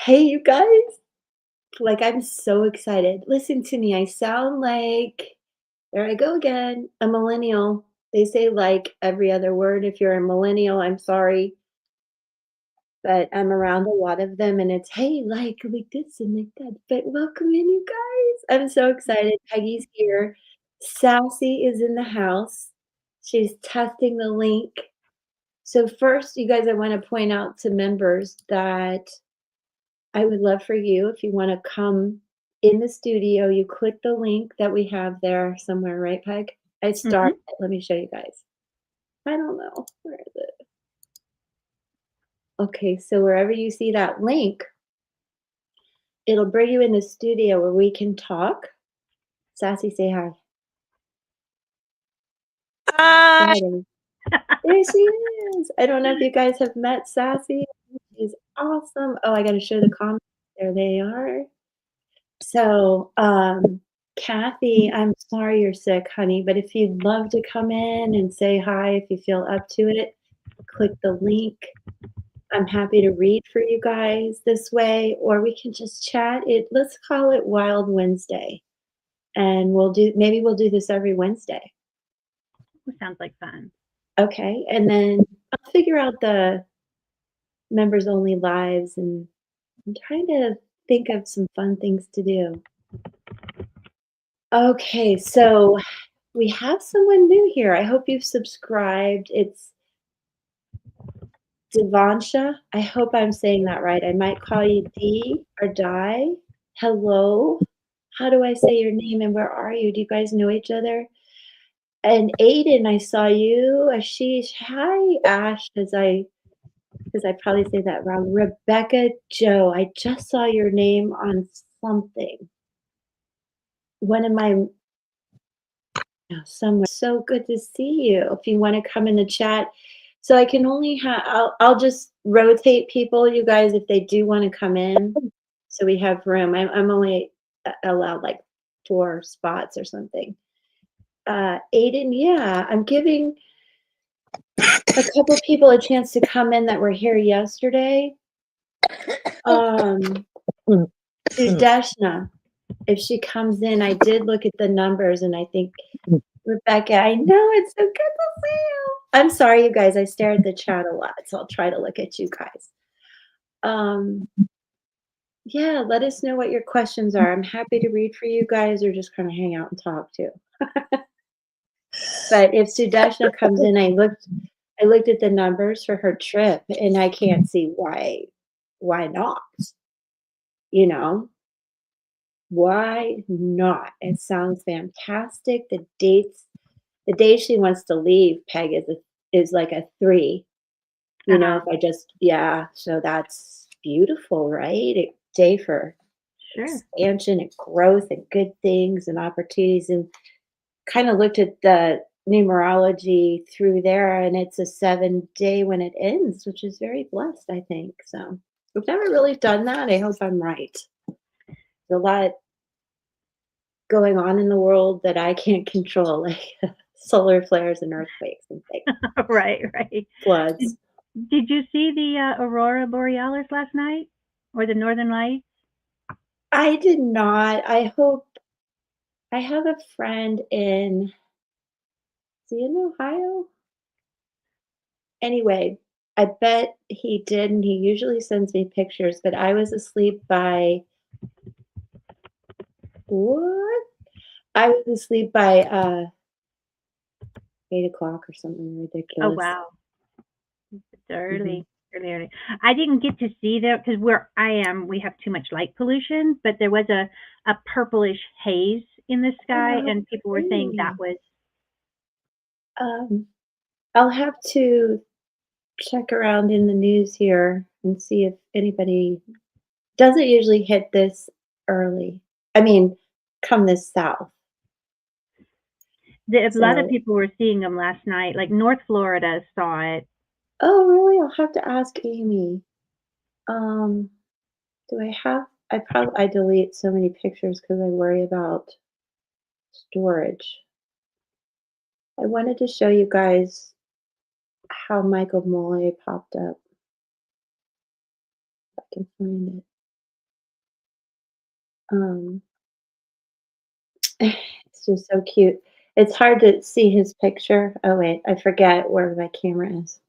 Hey, you guys. Like, I'm so excited. Listen to me. I sound like, there I go again, a millennial. They say like every other word. If you're a millennial, I'm sorry, but I'm around a lot of them and it's, hey, like this and like that. But welcome in, you guys. I'm so excited. Peggy's here. Sassy is in the house. She's testing the link. So, first, you guys, I want to point out to members that I would love for you if you wanna come in the studio, you click the link that we have there somewhere, right, Peg? I Mhm. start let me show you guys. I don't know. Where is it? Okay, so wherever you see that link, it'll bring you in the studio where we can talk. Sassy, say hi. Say Hi. hi to me. There she is. I don't know if you guys have met Sassy. She's awesome. Oh, I gotta show the comments. There they are. So, Kathy, I'm sorry you're sick, honey, but if you'd love to come in and say hi, if you feel up to it, click the link. I'm happy to read for you guys this way, or we can just chat. Let's call it Wild Wednesday, and maybe we'll do this every Wednesday. Sounds like fun. Okay, and then I'll figure out the members only lives, and I'm trying to think of some fun things to do. Okay, so we have someone new here. I hope you've subscribed. It's Devansha. I hope I'm saying that right. I might call you Dee or Di. Hello. How do I say your name and where are you? Do you guys know each other? And Aiden, I saw you. Ashish. Hi, Ash, because I probably say that wrong. Rebecca Joe. I just saw your name on something. One of my somewhere. So good to see you. If you wanna come in the chat. So I can only have I'll just rotate people, you guys, if they do wanna come in, so we have room. I'm only allowed, like, 4 spots or something. Aiden, yeah, I'm giving a couple people a chance to come in that were here yesterday. Um, Sudeshna, if she comes in, I did look at the numbers, and I think Rebecca, I know, it's so good to see you. I'm sorry, you guys, I stare at the chat a lot, so I'll try to look at you guys. Um, yeah, let us know what your questions are. I'm happy to read for you guys or just kinda hang out and talk too. But if Sudeshna comes in, I looked at the numbers for her trip, and I can't see why not, you know? Why not? It sounds fantastic. The day she wants to leave, Peg, is like a 3. You know, Uh-huh. if I just yeah, so that's beautiful, right? A day for Sure. expansion and growth and good things and opportunities, and kinda looked at the numerology through there, and it's a 7-day when it ends, which is very blessed, I think, so I've never really done that, I hope I'm right. There's a lot going on in the world that I can't control, like solar flares and earthquakes and things, Right, right. Did floods. did you see the, aurora borealis last night? Or the northern lights? I did not. I have a friend in is he in Ohio? Anyway, I bet he did, and he usually sends me pictures, but I was asleep by what? I was asleep by, 8 o'clock or something Oh, ridiculous. wow. It's Mhm. early, early, early. I didn't get to see that because where I am, we have too much light pollution, but there was a purplish haze in the Oh, sky, how and people were saying that pretty. was Um, I'll have to check around in the news here and see if anybody doesn't usually hit this early. I mean, come this south. a lot of So people were seeing them last night, like North Florida saw it. oh, really? I'll have to ask Amy. Um, do I delete so many pictures because I worry about storage. I wanted to show you guys how Michael Mole popped up. If I can find it. Um, it's just so cute. It's hard to see his picture. Oh, wait, I forget where my camera is.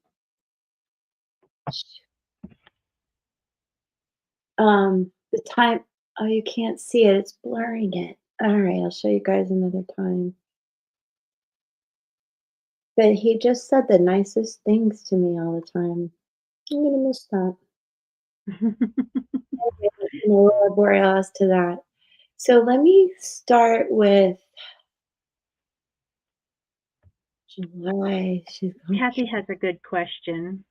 The time oh, you can't see it, it's blurring it. Alright, I'll show you guys another time. But he just said the nicest things to me all the time. I'm gonna miss that. Anyway, Aurora Borealis to that. So let me start with July. She's going Kathy has a good question.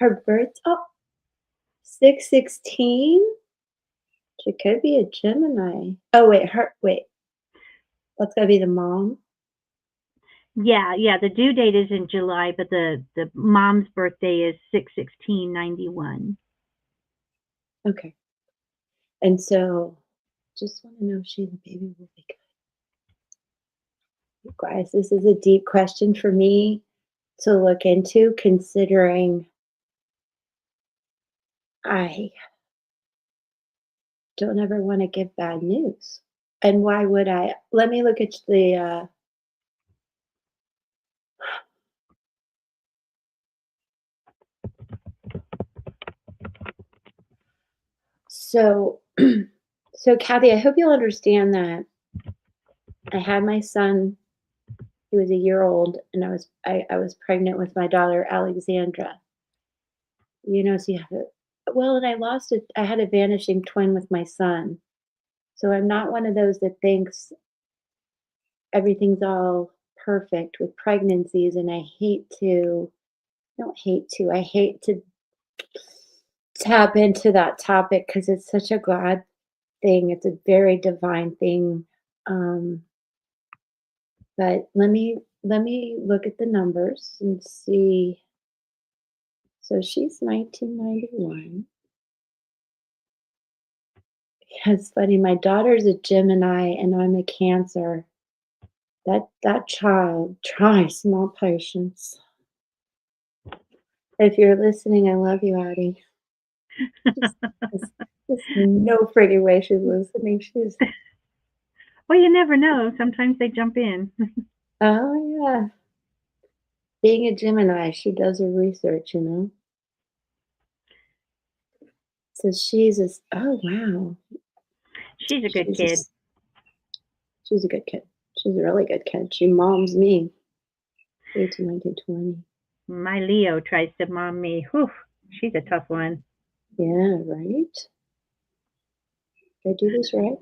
her birth oh, 6/16? She could be a Gemini. Oh, wait, that's gotta be the mom? Yeah, yeah, the due date is in July, but the mom's birthday is 6/16/91. Okay. And so, just wanna know if the baby will be good. You guys, this is a deep question for me to look into considering I don't ever wanna give bad news. And why would I? Let me look at so so Kathy, I hope you'll understand that I had my son, he was a year old, and I was pregnant with my daughter, Alexandra. So you have it well, and I had a vanishing twin with my son. So I'm not one of those that thinks everything's all perfect with pregnancies, and I hate to tap into that topic because it's such a God thing. It's a very divine thing. Um, but let me look at the numbers and see. So she's 1991. Yeah, it's funny. My daughter's a Gemini and I'm a Cancer. That child, try small patience. If you're listening, I love you, Addie. Just, just, just no friggin' way she's listening. She's Well, you never know. Sometimes they jump in. oh yeah. Being a Gemini, she does her research. So oh wow. She's a good She's kid. just she's a good kid. She's a really good kid. She moms me. 18, 19, 20. My Leo tries to mom me. Whew, she's a tough one. Yeah, right? Did I do this right?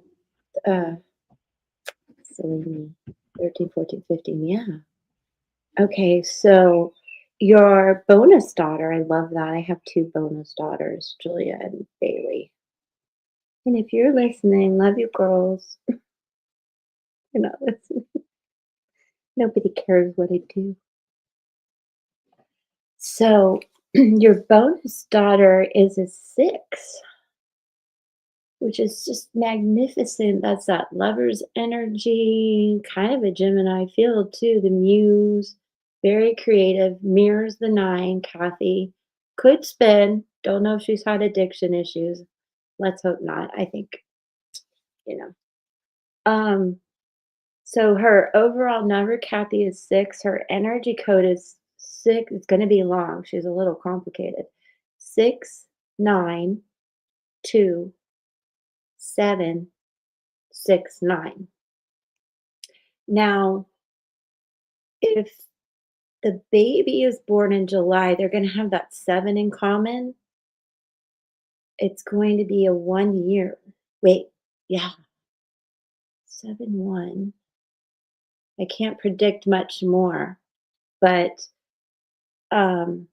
Uh silly me. 13, 14, 15. Yeah. Okay, so your bonus daughter, I love that. I have two bonus daughters, Julia and Bailey. And if you're listening, love you girls. You're not listening. Nobody cares what I do. So your bonus daughter is a 6, which is just magnificent. That's that lover's energy, kind of a Gemini field too. The muse, very creative, mirrors the 9, Kathy. Could spin. Don't know if she's had addiction issues. Let's hope not. I think, you know. Um, so her overall number, Kathy, is 6. Her energy code is 6. It's going to be long. She's a little complicated. 6, 9, 2, 7, 6, 9. Now, if the baby is born in July, they're going to have that 7 in common. It's going to be a 1 year. Wait, yeah, 7, 1. I can't predict much more, but um,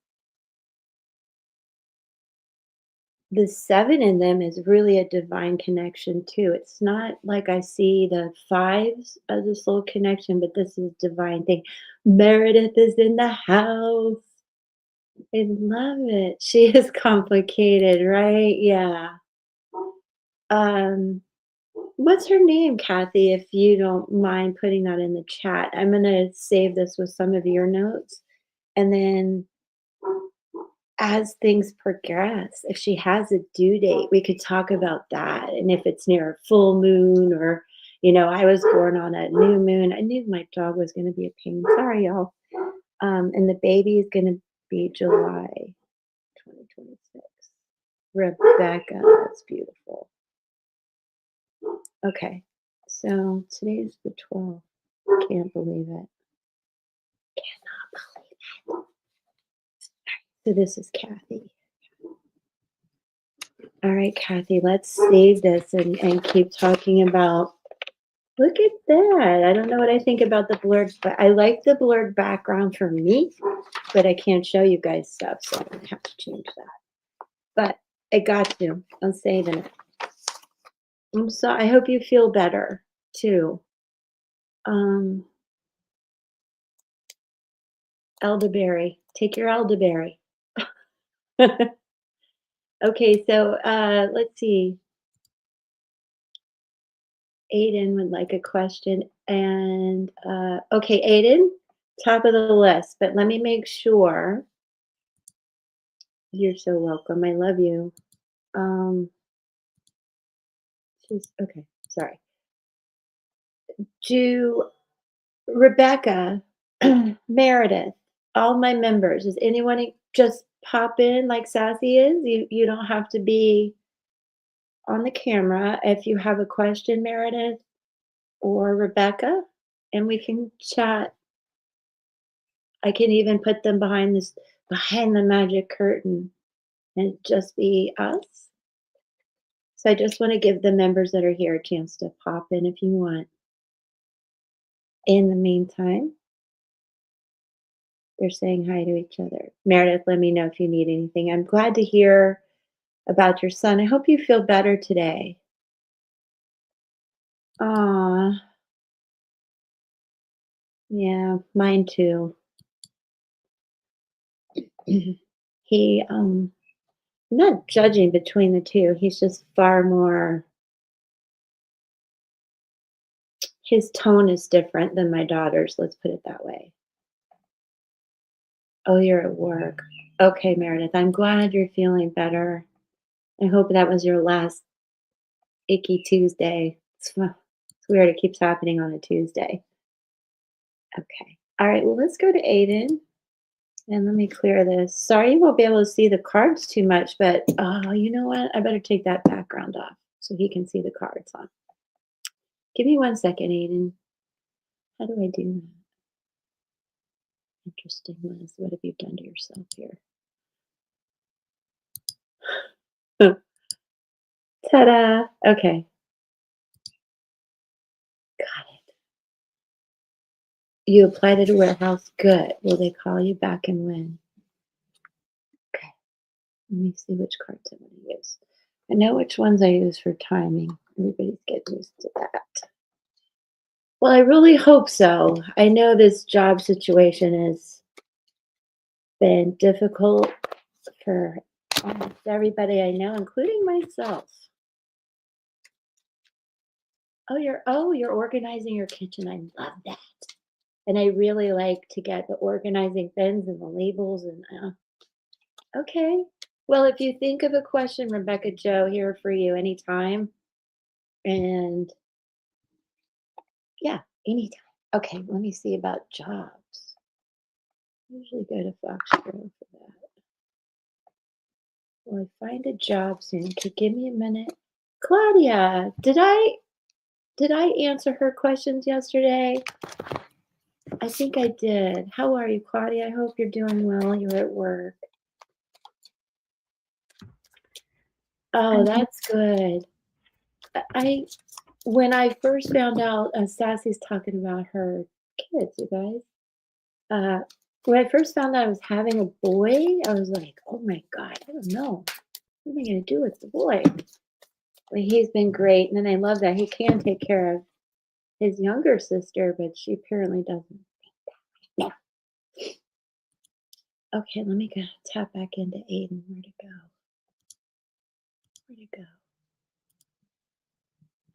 the 7 in them is really a divine connection too. It's not like I see the 5s as a soul connection, but this is divine thing. Meredith is in the house. I love it. She is complicated, right? Yeah. Um, what's her name, Kathy, if you don't mind putting that in the chat? I'm gonna save this with some of your notes. And then as things progress, if she has a due date, we could talk about that. And if it's near a full moon or, I was born on a new moon. I knew my dog was going to be a pain. Sorry, y'all. And the baby is going to be July 2026. Rebecca, that's beautiful. Okay, so today's the 12th. Can't believe it. Cannot believe it. So this is Kathy. All right, Kathy, let's save this and keep talking about. Look at that. I don't know what I think about the blurred, but I like the blurred background for me, but I can't show you guys stuff, so I'm gonna have to change that. But I got to. I'm saving it. I hope you feel better too. Um, elderberry. Take your elderberry. Okay, so let's see. Aiden would like a question. And okay, Aiden, top of the list, but let me make sure. You're so welcome. I love you. Um, she's okay. Sorry. Do Rebecca, Meredith, all my members, does anyone just pop in like Sassy is? You don't have to be on the camera if you have a question, Meredith or Rebecca, and we can chat. I can even put them behind the magic curtain and just be us. So I just want to give the members that are here a chance to pop in if you want. In the meantime, they're saying hi to each other. Meredith, let me know if you need anything. I'm glad to hear about your son. I hope you feel better today. Aw, yeah, mine too. He, I'm not judging between the two. He's just far more, his tone is different than my daughter's. Let's put it that way. Oh, you're at work. Okay, Meredith, I'm glad you're feeling better. I hope that was your last icky Tuesday. It's weird. It keeps happening on a Tuesday. Okay. All right. Well, let's go to Aiden and let me clear this. Sorry you won't be able to see the cards too much, but oh, you know what? I better take that background off so he can see the cards on. Give me 1 second, Aiden. How do I do that? Interesting, Liz. What have you done to yourself here? Ta-da! Okay, got it. You applied at a warehouse. Good. Will they call you back and when? Okay. Let me see which cards I'm going to use. I know which ones I use for timing. Everybody's getting used to that. Well, I really hope so. I know this job situation has been difficult for almost everybody I know, including myself. Oh, you're organizing your kitchen. I love that. And I really like to get the organizing bins and the labels and okay. Well, if you think of a question, Rebecca Joe, here for you anytime. And yeah, anytime. Okay, let me see about jobs. Usually go to Foxborough for that. Will I find a job soon? Okay, give me a minute. Claudia, did I answer her questions yesterday? I think I did. How are you, Claudia? I hope you're doing well. You're at work. Oh, that's good. I when I first found out, Sassy's talking about her kids, you guys. When I first found out I was having a boy, I was like, oh my God, I don't know. What am I going to do with the boy? But he's been great. And then I love that he can take care of his younger sister, but she apparently doesn't. Yeah. Okay, let me go tap back into Aiden. Where'd it go? Where'd it go?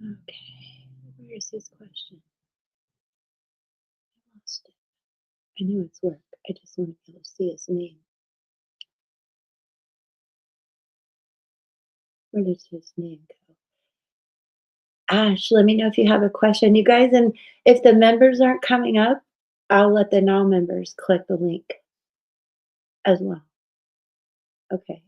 Okay. Where's his question? I lost it. I knew it's work. I just want to be able to see his name. Where does his name go? Ash, let me know if you have a question, you guys, and if the members aren't coming up, I'll let the non-members click the link as well. Okay.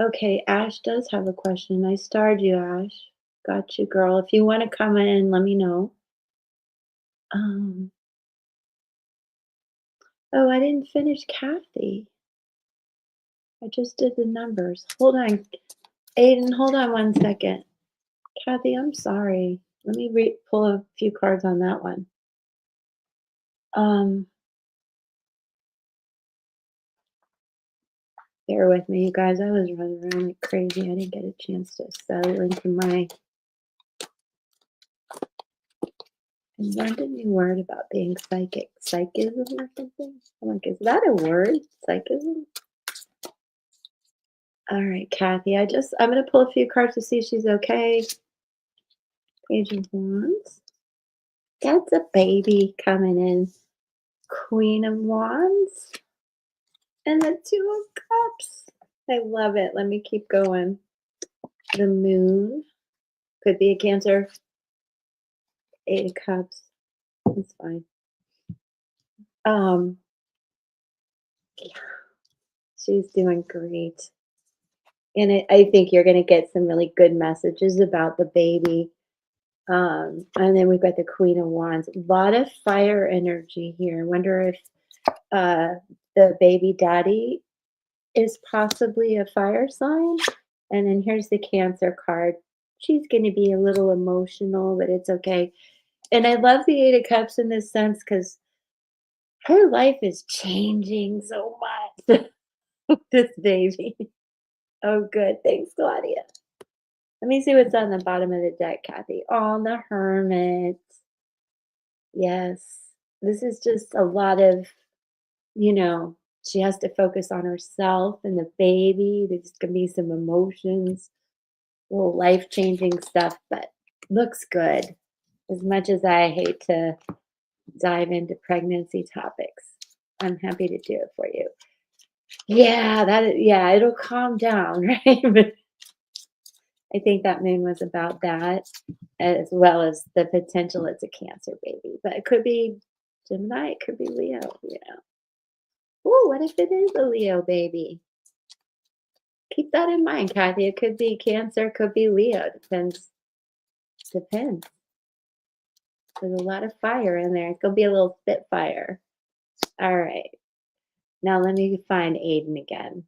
Okay, Ash does have a question. I starred you, Ash. Got you, girl. If you want to come in, let me know. Um, oh, I didn't finish Kathy. I just did the numbers. Hold on. Aiden, hold on one second. Kathy, I'm sorry. Let me pull a few cards on that one. Um, Bear with me, you guys. I was running around like crazy. I didn't get a chance to settle into my. I learned a new word about being psychic. Psychism or something? I'm like, is that a word? Psychism? All right, Kathy. I'm gonna pull a few cards to see if she's okay. Page of Wands. That's a baby coming in. Queen of Wands. And the Two of Cups. I love it. Let me keep going. The Moon. Could be a Cancer. Eight of Cups. That's fine. Um, yeah, she's doing great. And I think you're going to get some really good messages about the baby. And then we've got the Queen of Wands. A lot of fire energy here. I wonder if uh, the baby daddy is possibly a fire sign. And then here's the Cancer card. She's going to be a little emotional, but it's okay. And I love the Eight of Cups in this sense because her life is changing so much. This baby. Oh, good. Thanks, Claudia. Let me see what's on the bottom of the deck, Kathy. Oh, the Hermit. Yes. This is just a lot of, you know, she has to focus on herself and the baby. There's going to be some emotions, little life changing stuff, but looks good. As much as I hate to dive into pregnancy topics, I'm happy to do it for you. Yeah, yeah, it'll calm down, right? But I think that moon was about that, as well as the potential it's a Cancer baby. But it could be Gemini, it could be Leo, you know. Ooh, what if it is a Leo baby? Keep that in mind, Kathy. It could be Cancer, could be Leo. Depends. There's a lot of fire in there. It's gonna be a little spitfire. All right. Now let me find Aiden again.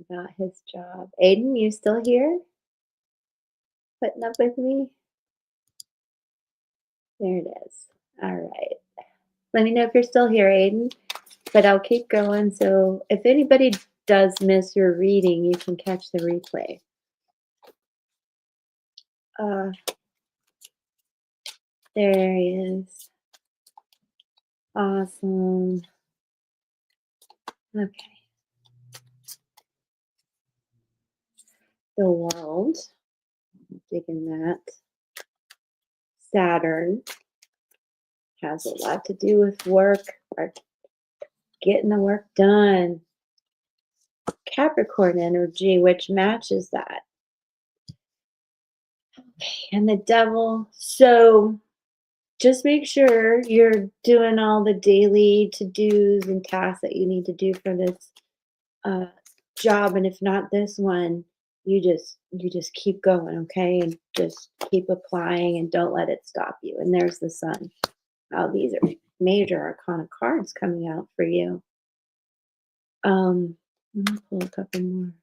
About his job. Aiden, you still here? Putting up with me? There it is. All right. Let me know if you're still here, Aiden. But I'll keep going. So if anybody does miss your reading, you can catch the replay. Uh, there he is. Awesome. Okay. The World. Digging that. Saturn has a lot to do with work or getting the work done. Capricorn energy, which matches that. Okay, and the Devil. So just make sure you're doing all the daily to-dos and tasks that you need to do for this uh, job. And if not this one, you just keep going, okay? And just keep applying and don't let it stop you. And there's the Sun. Oh, these are major arcana cards coming out for you. Let me pull a couple more.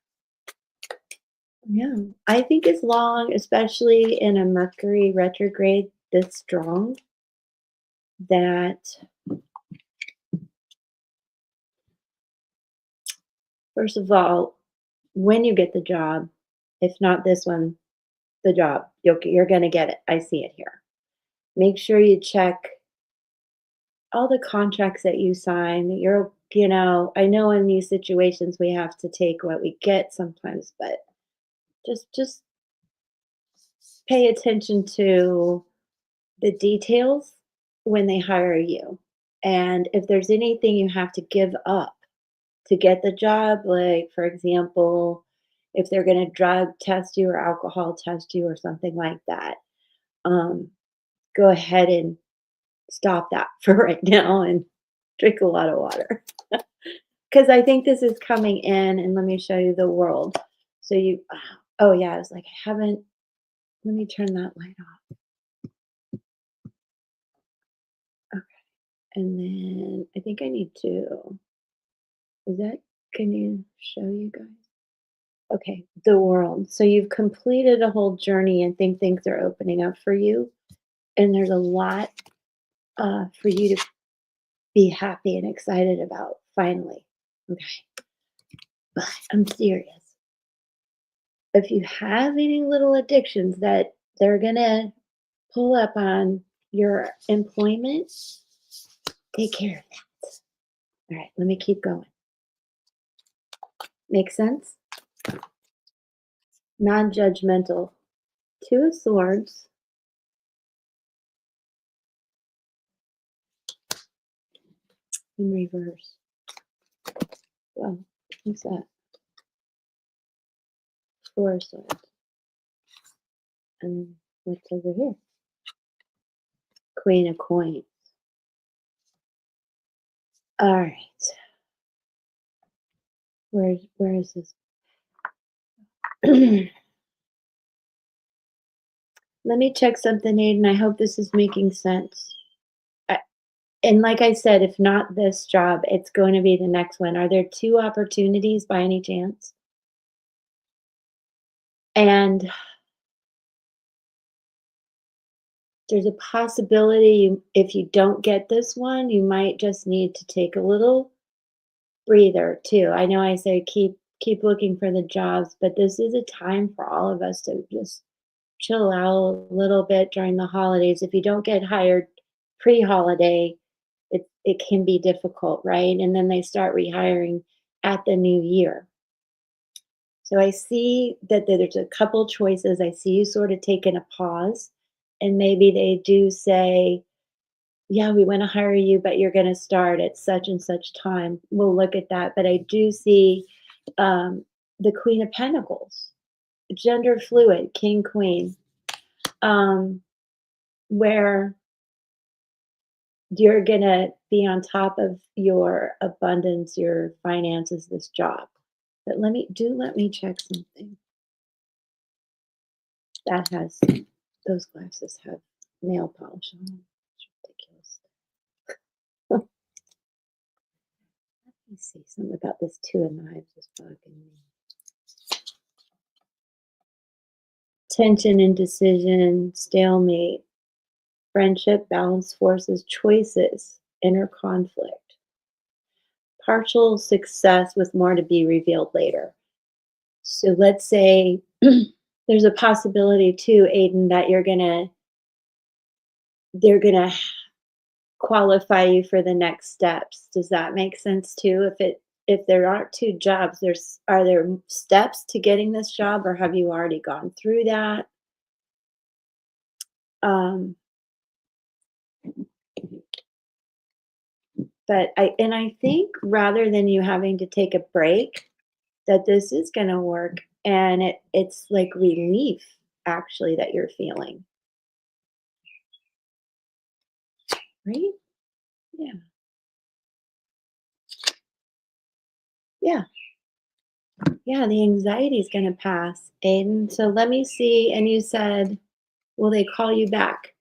Yeah, I think as long, especially in a Mercury retrograde this strong, that first of all, when you get the job, if not this one, the job, you're going to get it. I see it here. Make sure you check all the contracts that you sign. That I know in these situations we have to take what we get sometimes, but just pay attention to the details when they hire you. And if there's anything you have to give up to get the job, like, for example, if they're gonna drug test you or alcohol test you or something like that, um, go ahead and stop that for right now and drink a lot of water. Because I think this is coming in, and let me show you the world. So you oh, yeah, I was like, "I haven't" let me turn that light off. Okay, and then I think I need to is that can you show you guys? Okay, the world. So you've completed a whole journey and think things are opening up for you, and there's a lot, for you to be happy and excited about finally. Okay, but I'm serious. If you have any little addictions that they're gonna pull up on your employment, take care of that. All right, let me keep going. Make sense? Non-judgmental. Two of Swords. In reverse. Well, what's that? Four of Swords. And what's over here? Queen of Coins. All right. Where is this? Let me check something, Aiden. I hope this is making sense. I, and like I said, if not this job, it's going to be the next one. Are there two opportunities by any chance? And there's a possibility if you don't get this one, you might just need to take a little breather too. I know I say keep looking for the jobs, but this is a time for all of us to just chill out a little bit during the holidays. If you don't get hired pre-holiday, it can be difficult, right? And then they start rehiring at the new year. So I see that there's a couple choices. I see you sort of taking a pause, and maybe they do say, yeah, we want to hire you, but you're going to start at such and such time. We'll look at that. But I do see um, the Queen of Pentacles, gender fluid, King, Queen, um, where you're going to be on top of your abundance, your finances, this job. But let me check something. That has those glasses have nail polish on them. It's ridiculous. Let me see something about this Two of Knives is bugging me. Tension, indecision, stalemate, friendship, balance forces, choices, inner conflict, partial success with more to be revealed later. So let's say there's a possibility too, Aiden, that they're gonna qualify you for the next steps. Does that make sense too? If there aren't two jobs, are there steps to getting this job, or have you already gone through that? Um, but I think rather than you having to take a break, that this is going to work, and it's like relief actually that you're feeling, right? Yeah, yeah, yeah. The anxiety is going to pass, Aiden. So let me see. And you said, will they call you back?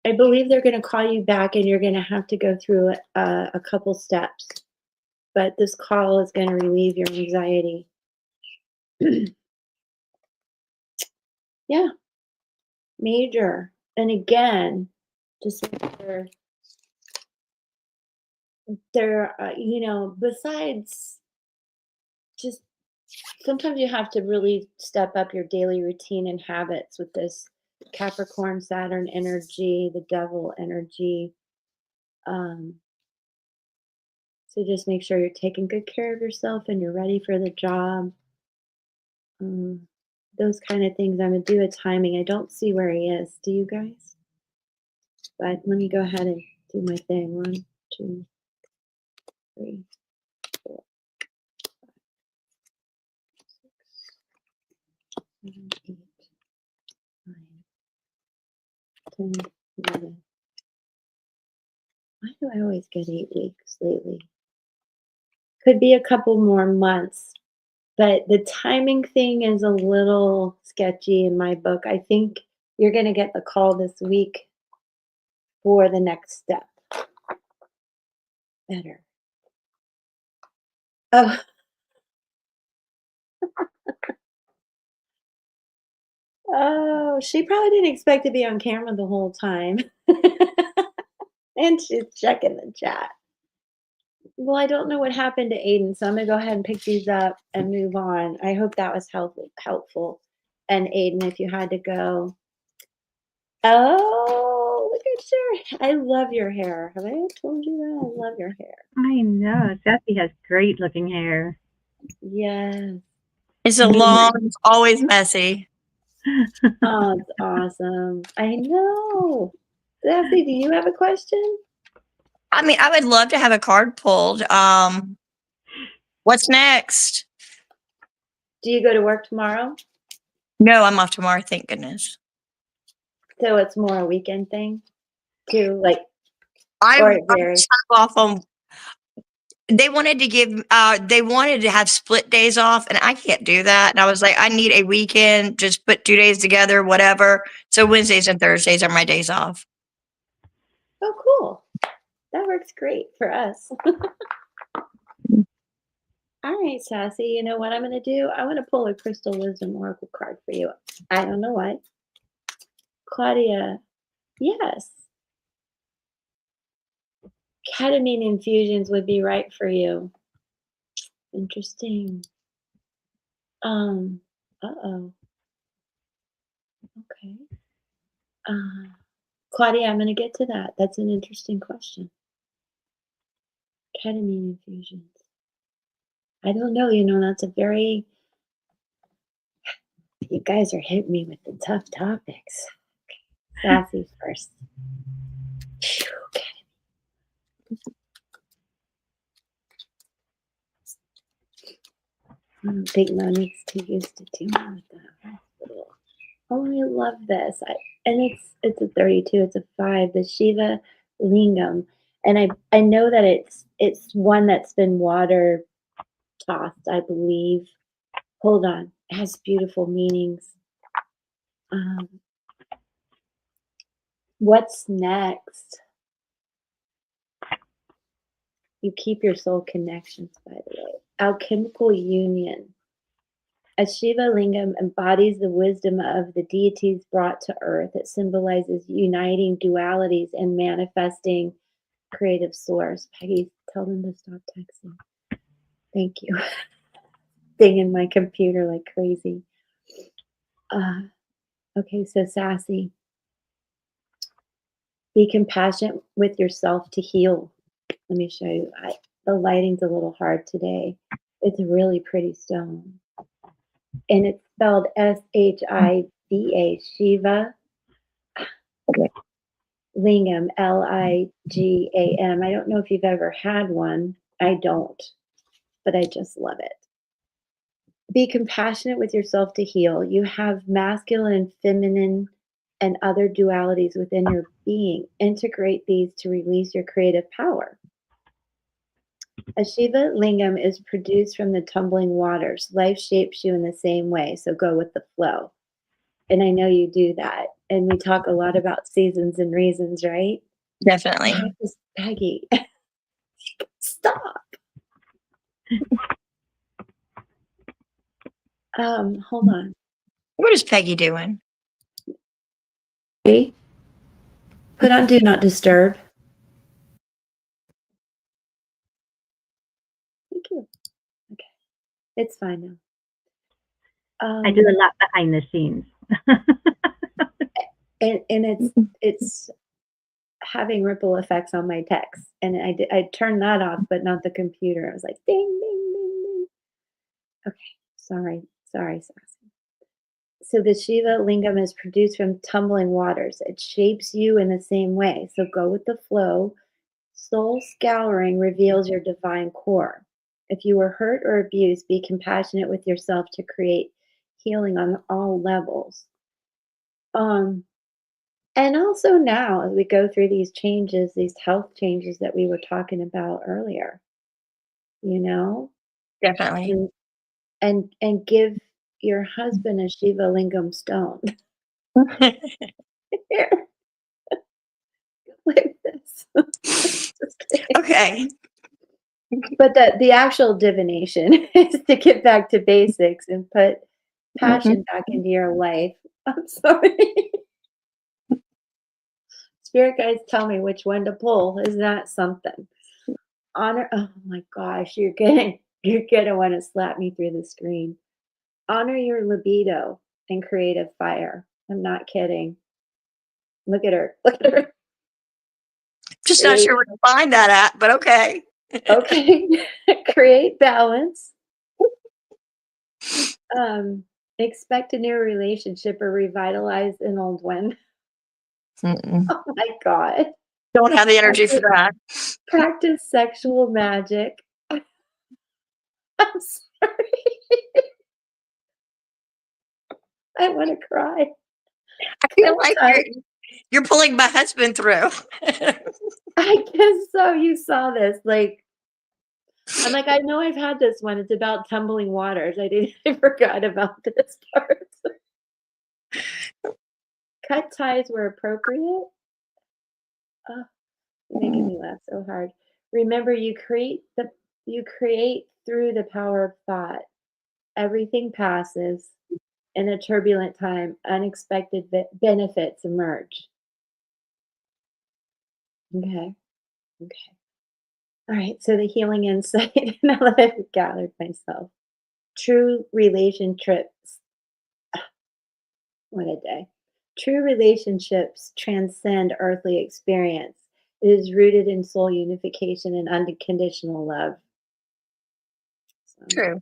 I believe they're going to call you back, and you're going to have to go through a couple steps. But this call is going to relieve your anxiety. Yeah, major. And again, just remember, besides just sometimes you have to really step up your daily routine and habits with this Capricorn, Saturn energy, the devil energy. Um, so just make sure you're taking good care of yourself and you're ready for the job. Um, those kind of things. I'm going to do a timing. I don't see where he is. Do you guys? But let me go ahead and do my thing. 1, 2, 3, 4, 6, 7, 8, 9, 10, 11. Why do I always get 8 weeks lately? Could be a couple more months, but the timing thing is a little sketchy in my book. I think you're going to get the call this week for the next step. Better. Oh, oh, she probably didn't expect to be on camera the whole time. And she's checking the chat. Well, I don't know what happened to Aiden, so I'm gonna go ahead and pick these up and move on. I hope that was helpful. And Aiden, if you had to go. Oh, look at I love your hair. Have I told you that? I love your hair. I know. Sassy has great looking hair. Yes. It's a long, it's always messy. Oh, it's awesome. I know. Sassy, do you have a question? I mean, I would love to have a card pulled. What's next? Do you go to work tomorrow? No, I'm off tomorrow, thank goodness. So it's more a weekend thing too, like, I or it varies. signed off on. They wanted to have split days off, and I can't do that. And I was like, I need a weekend, just put 2 days together, whatever. So Wednesdays and Thursdays are my days off. Oh, cool. That works great for us. All right, Sassy, you know what I'm going to do? I want to pull a Crystal Wisdom Oracle card for you. I don't know why. Claudia, yes. Ketamine infusions would be right for you. Interesting. Uh-oh. Okay. Claudia, I'm going to get to that. That's an interesting question. Ketamine infusions. I don't know, that's a very, you guys are hitting me with the tough topics. Okay. Sassy first. Phew, I don't think Mom needs too used to dealing with the hospital. Oh, I love this. And it's a 32, it's a 5, the Shiva Lingam. And I know that it's one that's been water tossed, I believe. Hold on. It has beautiful meanings. What's next? You keep your soul connections, by the way. Alchemical union. A Shiva Lingam embodies the wisdom of the deities brought to earth. It symbolizes uniting dualities and manifesting creative source. Peggy, tell them to stop texting. Thank you. Dinging my computer like crazy. Okay, so Sassy. Be compassionate with yourself to heal. Let me show you. The lighting's a little hard today. It's a really pretty stone. And it's spelled Shiva, Shiva. Lingam, Ligam. I don't know if you've ever had one. I don't, but I just love it. Be compassionate with yourself to heal. You have masculine and feminine and other dualities within your being. Integrate these to release your creative power. A Shiva Lingam is produced from the tumbling waters. Life shapes you in the same way, so go with the flow. And I know you do that. And we talk a lot about seasons and reasons, right? Definitely. Peggy, stop. Hold on. What is Peggy doing? Put on Do Not Disturb. Thank you. Okay. It's fine now. I do a lot behind the scenes. and it's having ripple effects on my text. And I turned that off, but not the computer. I was like, ding, ding, ding, ding. Okay. Sorry, Sassy. So the Shiva Lingam is produced from tumbling waters. It shapes you in the same way. So go with the flow. Soul scouring reveals your divine core. If you were hurt or abused, be compassionate with yourself to create healing on all levels. Um, and also now, as we go through these changes, these health changes that we were talking about earlier, you know, Definitely. and and give your husband a Shiva Lingam stone. Here, like this. Just kidding. Okay. But the actual divination is to get back to basics and put passion back into your life. I'm sorry. Spirit guides tell me which one to pull. Isn't that something? Honor. Oh my gosh, you're gonna want to slap me through the screen. Honor your libido and creative fire. I'm not kidding. Look at her. Look at her. Just not Create. sure where to find that at, but okay. Okay. Create balance. Expect a new relationship or revitalize an old one. Mm-mm. Oh my God. Don't have the energy for that. Practice sexual magic. I'm sorry. I want to cry. I feel like you're pulling my husband through. I guess so. You saw this. Like, I'm like, I know I've had this one. It's about tumbling waters. I forgot about this part. Cut ties where appropriate. Oh, you're making me laugh so hard. Remember, you create through the power of thought. Everything passes. In a turbulent time, unexpected benefits emerge. Okay. Okay. All right. So the healing insight, now that I've gathered myself. True relationships. What a day. True relationships transcend earthly experience. It is rooted in soul unification and unconditional love. So True.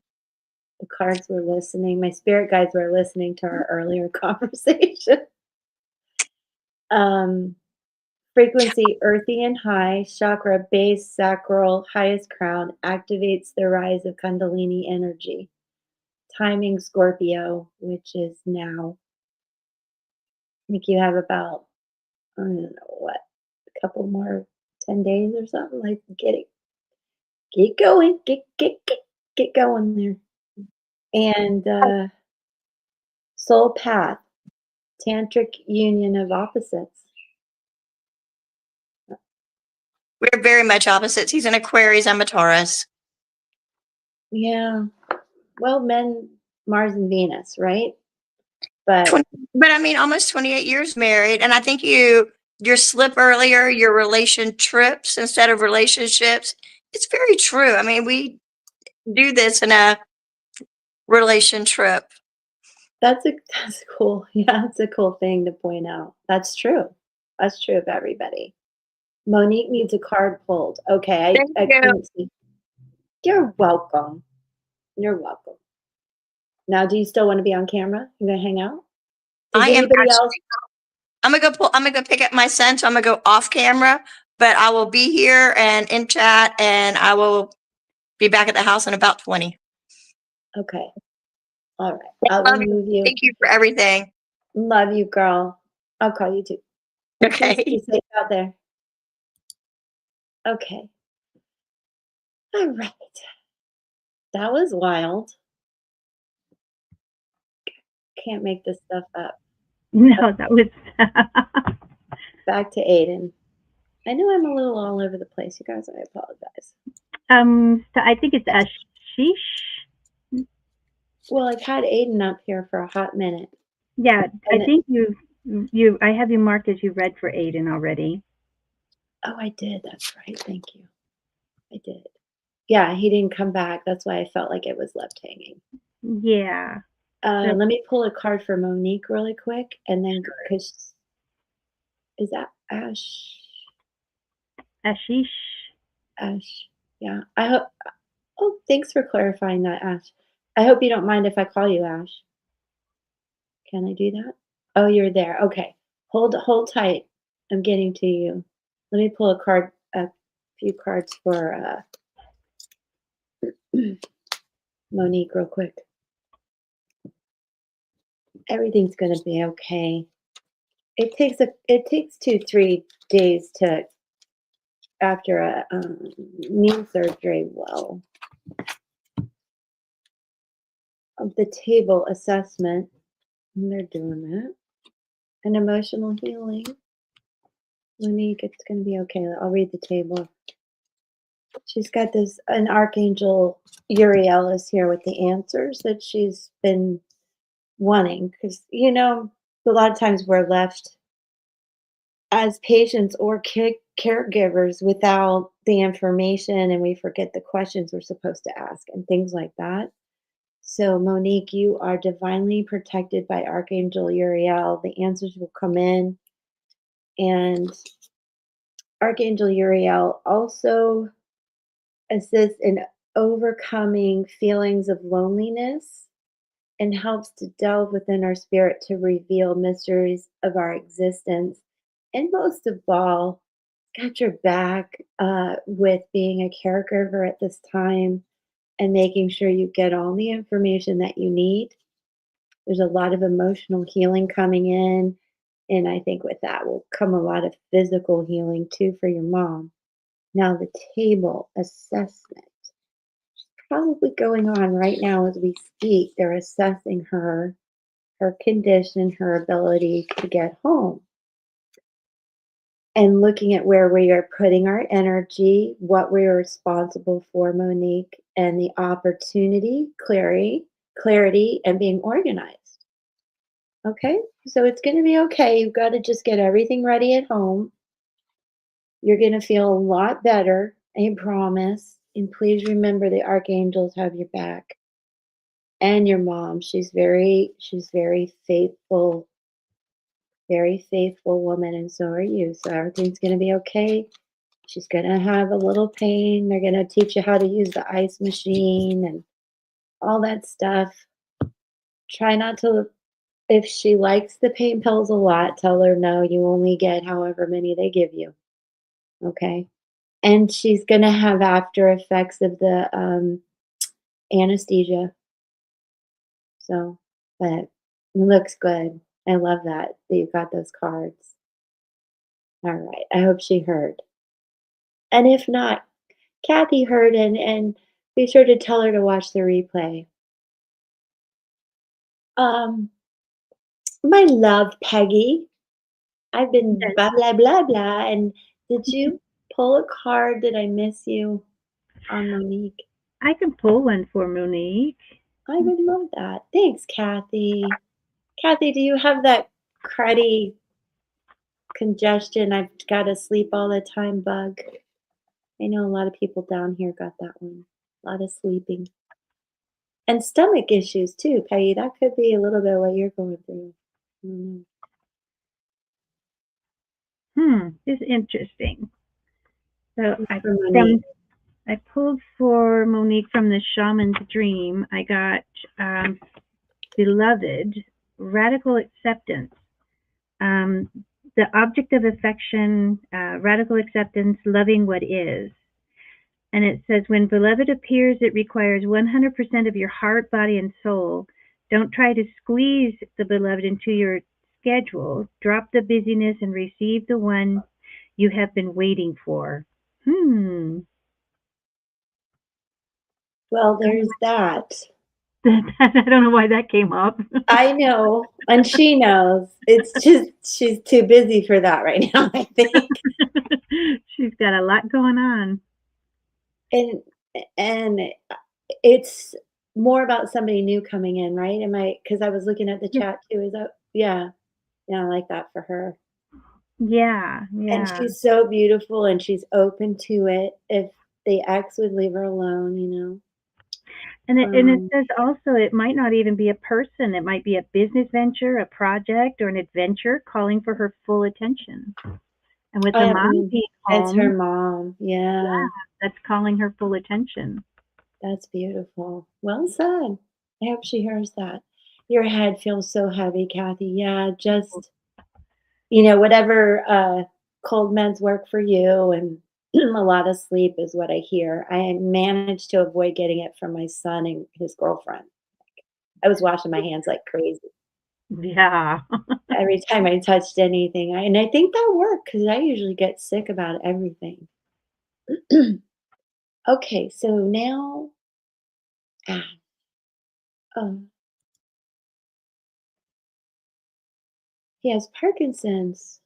the cards were listening. My spirit guides were listening to our earlier conversation. Um, Frequency earthy and high, chakra base, sacral, highest crown activates the rise of Kundalini energy. Timing Scorpio, which is now. I think you have about, I don't know what, a couple more 10 days or something. Like get going, get going there. And soul path, tantric union of opposites. We're very much opposites. He's an Aquarius, I'm a Taurus. Yeah. Well, men, Mars and Venus, right? But But I mean, almost 28 years married. And I think your slip earlier, your relation trips instead of relationships. It's very true. I mean, we do this in a relation trip. that's cool. Yeah, that's a cool thing to point out. That's true. That's true of everybody. Monique needs a card pulled. Okay, Thank I you. couldn't see. You're welcome. You're welcome. Now, do you still want to be on camera? You gonna hang out? Does I am anybody else? actually, I'm gonna go pick up my son, so I'm gonna go off camera, but I will be here and in chat, and I will be back at the house in about 20. Okay. All right. I will Love you. move you. Thank you for everything. Love you, girl. I'll call you too. Okay. Be safe out there. Okay. All right. That was wild. Can't make this stuff up. No, that was Back to Aiden. I know I'm a little all over the place, you guys. I apologize. so I think it's Ashish. Well, I've had Aiden up here for a hot minute. Yeah, I And think I have you marked as you read for Aiden already. oh, I did. That's right. Thank you. I did. Yeah, he didn't come back. That's why I felt like it was left hanging. Yeah. Let me pull a card for Monique really quick, and then because is that Ash? Ashish. Ash. Yeah. I hope. Oh, thanks for clarifying that, Ash. I hope you don't mind if I call you Ash. Can I do that? Oh, you're there. Okay. Hold tight. I'm getting to you. Let me pull a card, a few cards for Monique real quick. Everything's gonna be okay. It takes 2-3 days to after a knee surgery. Well, of the table assessment, and they're doing that. And emotional healing. Monique, it's gonna be okay. I'll read the table. She's got an Archangel Uriel is here with the answers that she's been wanting. Because, a lot of times we're left as patients or caregivers without the information and we forget the questions we're supposed to ask and things like that. So, Monique, you are divinely protected by Archangel Uriel. The answers will come in. And Archangel Uriel also assists in overcoming feelings of loneliness and helps to delve within our spirit to reveal mysteries of our existence. And most of all, got your back with being a caregiver at this time and making sure you get all the information that you need. There's a lot of emotional healing coming in. And I think with that will come a lot of physical healing too for your mom. Now, the table assessment probably going on right now as we speak. They're assessing her condition, her ability to get home, and looking at where we are putting our energy, what we are responsible for, Monique, and the opportunity, clarity, and being organized. Okay, so it's going to be okay. You've got to just get everything ready at home. You're going to feel a lot better, I promise. And please remember the archangels have your back. And your mom, she's very faithful woman, and so are you. So everything's going to be okay. She's going to have a little pain. They're going to teach you how to use the ice machine and all that stuff. Try not to, if she likes the pain pills a lot, tell her no, you only get however many they give you. Okay. And she's going to have after effects of the anesthesia. So, but it looks good. I love that you got those cards. All right. I hope she heard. And if not, Kathy heard, and be sure to tell her to watch the replay. Um, my love, Peggy. I've been Yes. blah blah blah blah. And did you pull a card? Did I miss you on Monique? I can pull one for Monique. I would love that. Thanks, Kathy. Kathy, do you have that cruddy congestion? I've got to sleep all the time bug. I know a lot of people down here got that one. A lot of sleeping. And stomach issues too, Peggy. That could be a little bit of what you're going through. It's interesting. So For Monique. I pulled for Monique from the Shaman's Dream. I got Beloved, Radical Acceptance, the object of affection, radical acceptance, loving what is. And it says, when beloved appears, it requires 100% of your heart, body, and soul. Don't try to squeeze the beloved into your schedule. Drop the busyness and receive the one you have been waiting for. Well, there's that. I don't know why that came up. I know, and she knows. It's just she's too busy for that right now, I think. She's got a lot going on. And it's more about somebody new coming in, right? Because I was looking at the chat too. Is that yeah, I like that for her. Yeah. And she's so beautiful and she's open to it. If the ex would leave her alone. And it says also it might not even be a person. It might be a business venture, a project, or an adventure calling for her full attention. And with the mom being home, it's her mom. Yeah, that's calling her full attention. That's beautiful. Well said. I hope she hears that. Your head feels so heavy, Kathy. Yeah, just whatever cold meds work for you, and A lot of sleep is what I hear. I managed to avoid getting it from my son and his girlfriend. I was washing my hands like crazy. Yeah. Every time I touched anything, and I think that worked because I usually get sick about everything. Okay, so now, ah, um, he has Parkinson's.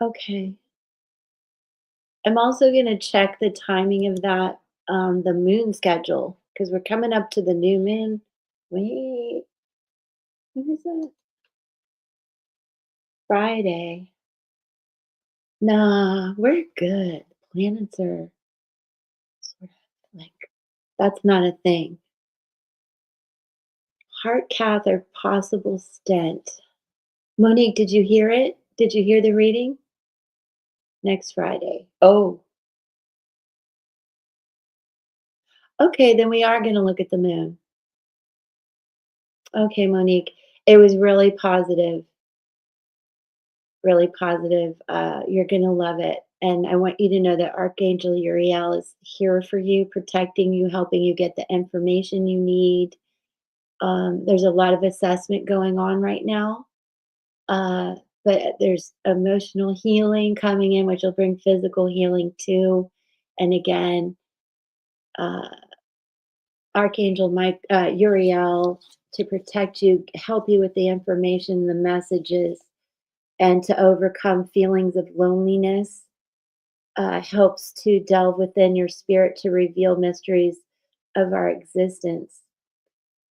Okay. I'm also gonna check the timing of that, the moon schedule, because 'cause we're coming up to the new moon. Wait, when is it? Friday. Nah, we're good. Planets are sort of like that's not a thing. Heart cath or possible stent. Monique, did you hear it? Did you hear the reading? Next Friday. Oh, okay, then we are gonna look at the moon. Okay, Monique. It was really positive, really positive. You're gonna love it. And I want you to know that Archangel Uriel is here for you, protecting you, helping you get the information you need. There's a lot of assessment going on right now, uh, but there's emotional healing coming in, which will bring physical healing too. And again, uh, Archangel Mike Uriel to protect you, help you with the information, the messages, and to overcome feelings of loneliness. Helps to delve within your spirit to reveal mysteries of our existence.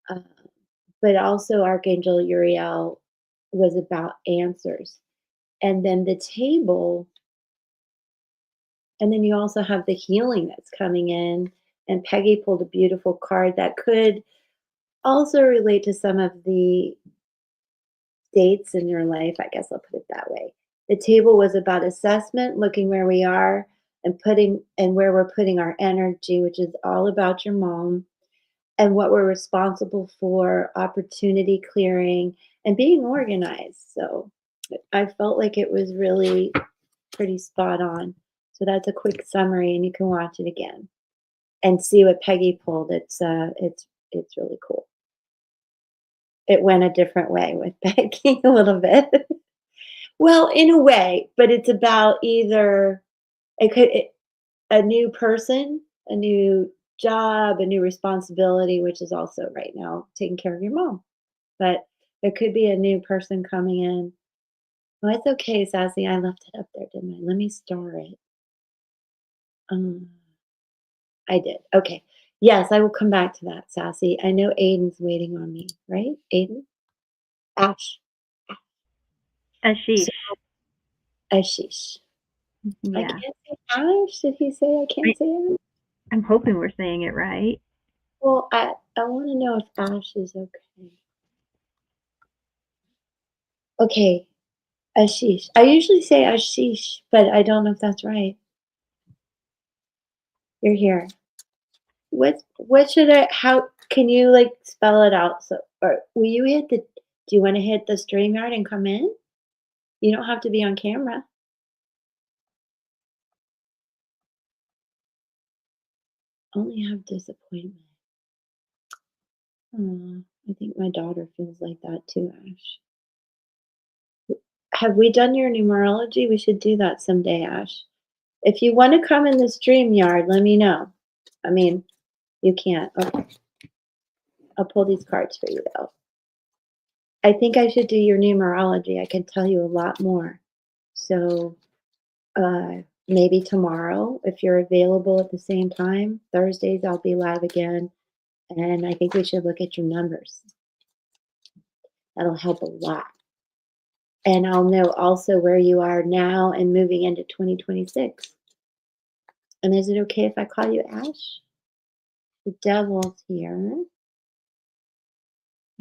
Uh, but also, Archangel Uriel was about answers. And then the table, and then you also have the healing that's coming in. And Peggy pulled a beautiful card that could also relate to some of the dates in your life. I guess I'll put it that way. The table was about assessment, looking where we are and putting and where we're putting our energy, which is all about your mom and what we're responsible for, opportunity clearing, and being organized. So I felt like it was really pretty spot on. So that's a quick summary, and you can watch it again and see what Peggy pulled. It's really cool. It went a different way with Peggy a little bit. Well, in a way, but it's about either a new person, a new job, a new responsibility, which is also right now taking care of your mom. But there could be a new person coming in. Oh, it's okay, Sassy. I left it up there, didn't I? Let me star it. Um, I did. Okay. Yes, I will come back to that, Sassy. I know Aiden's waiting on me, right? Aiden? Ash. So, Ashish. Ashish. I Yeah. can't say Ash. Did he say I I, can't say it? I'm hoping we're saying it right. Well, I want to know if Ash is okay. Okay, Ashish. I usually say Ashish, but I don't know if that's right. You're here. What should I how can you like spell it out? So or will you hit the do you want to hit the StreamYard and come in? You don't have to be on camera. Only have disappointment. I think my daughter feels like that too, Ash. Have we done your numerology? We should do that someday, Ash. If you want to come in the StreamYard, let me know. I mean, you can't. Okay. I'll pull these cards for you though. I think I should do your numerology. I can tell you a lot more. So maybe tomorrow, if you're available at the same time. Thursdays, I'll be live again. And I think we should look at your numbers. That'll help a lot. And I'll know also where you are now and moving into 2026. And is it okay if I call you Ash? The devil's here.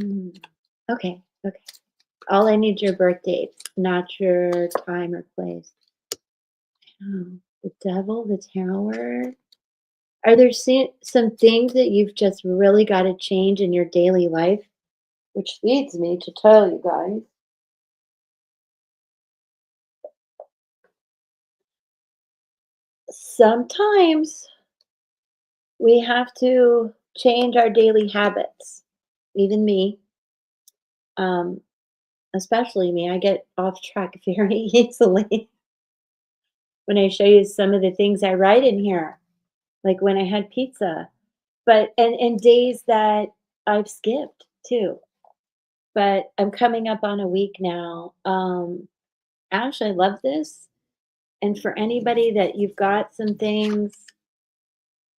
Okay, okay. All I need is your birth date, not your time or place. Oh, the devil, the tower. Are there some things that you've just really got to change in your daily life? Which leads me to tell you guys sometimes we have to change our daily habits. Even me, um, especially me, I get off track very easily when I show you some of the things I write in here, like when I had pizza, but and days that I've skipped too. But I'm coming up on a week now. Ash, I love this. And for anybody that you've got some things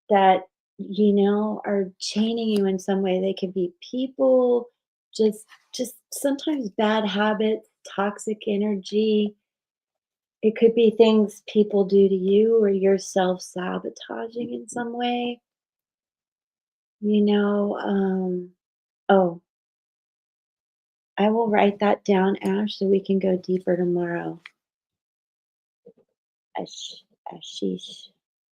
that are chaining you in some way, they can be people, just sometimes bad habits, toxic energy. It could be things people do to you or you're self-sabotaging in some way. You know, oh, I will write that down, Ash, so we can go deeper tomorrow. Ashish.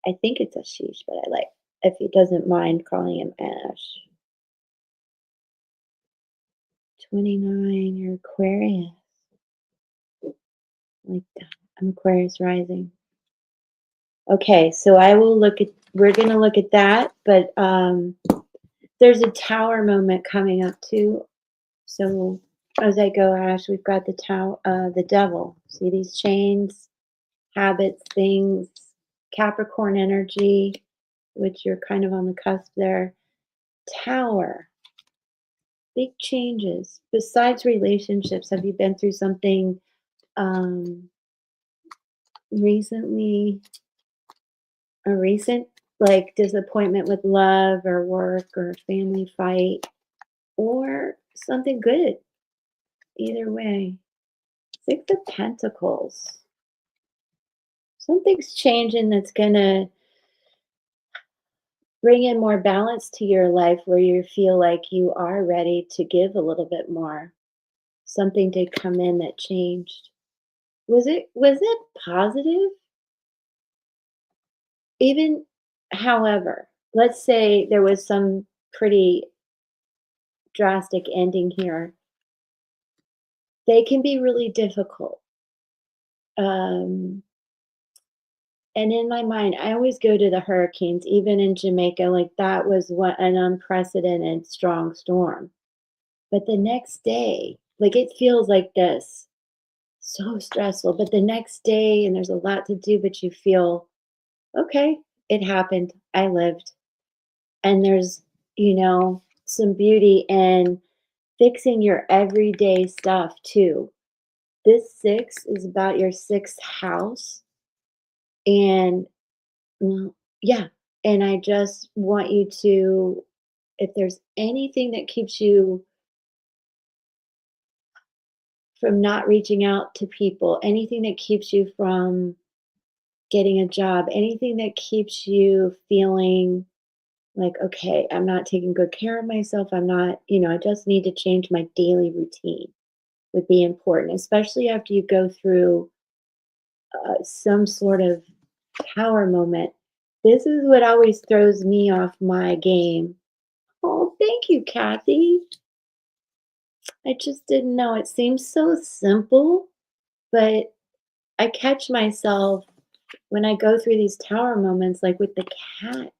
I think it's Ashish, but I like if he doesn't mind calling him Ash. 29, you're Aquarius. Like that. I'm Aquarius rising. Okay, so we're gonna look at that, but there's a tower moment coming up too. So as I go, Ash, we've got the devil. See these chains, habits, things, Capricorn energy, which you're kind of on the cusp there. Tower, big changes. Besides relationships, have you been through something um, recently? A recent like disappointment with love or work or a family fight or something good? Either way. Six of Pentacles. Something's changing that's gonna bring in more balance to your life where you feel like you are ready to give a little bit more. Something did come in that changed. Was it positive? Even however, let's say there was some pretty drastic ending here. They can be really difficult. Um, and in my mind, I always go to the hurricanes, even in Jamaica, like that was what an unprecedented strong storm. But the next day, like it feels like this, so stressful. But the next day, and there's a lot to do, but you feel, okay, it happened. I lived. And there's, some beauty in fixing your everyday stuff too. This six is about your sixth house. And yeah, and I just want you to, if there's anything that keeps you from not reaching out to people, anything that keeps you from getting a job, anything that keeps you feeling like, okay, I'm not taking good care of myself. I'm not, I just need to change my daily routine would be important, especially after you go through some sort of power moment. This is what always throws me off my game. Oh, thank you, Kathy. I just didn't know. It seems so simple, but I catch myself when I go through these tower moments, like with the cat.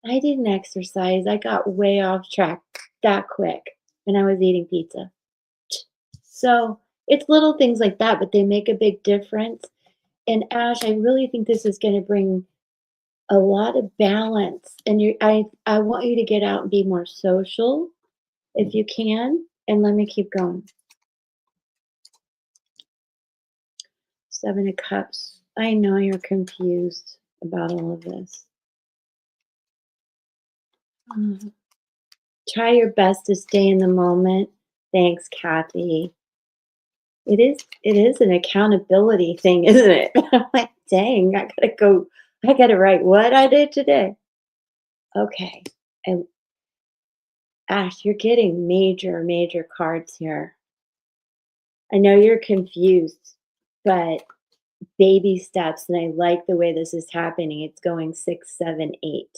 I didn't exercise. I got way off track that quick when I was eating pizza. So it's little things like that, but they make a big difference. And Ash, I really think this is going to bring a lot of balance. And I want you to get out and be more social if you can. And let me keep going. Seven of Cups. I know you're confused about all of this. Try your best to stay in the moment. Thanks, Kathy. It is an accountability thing, isn't it? I'm like, dang, I gotta write what I did today. Okay. And Ash, you're getting major, major cards here. I know you're confused, but baby steps, and I like the way this is happening. It's going 6, 7, 8.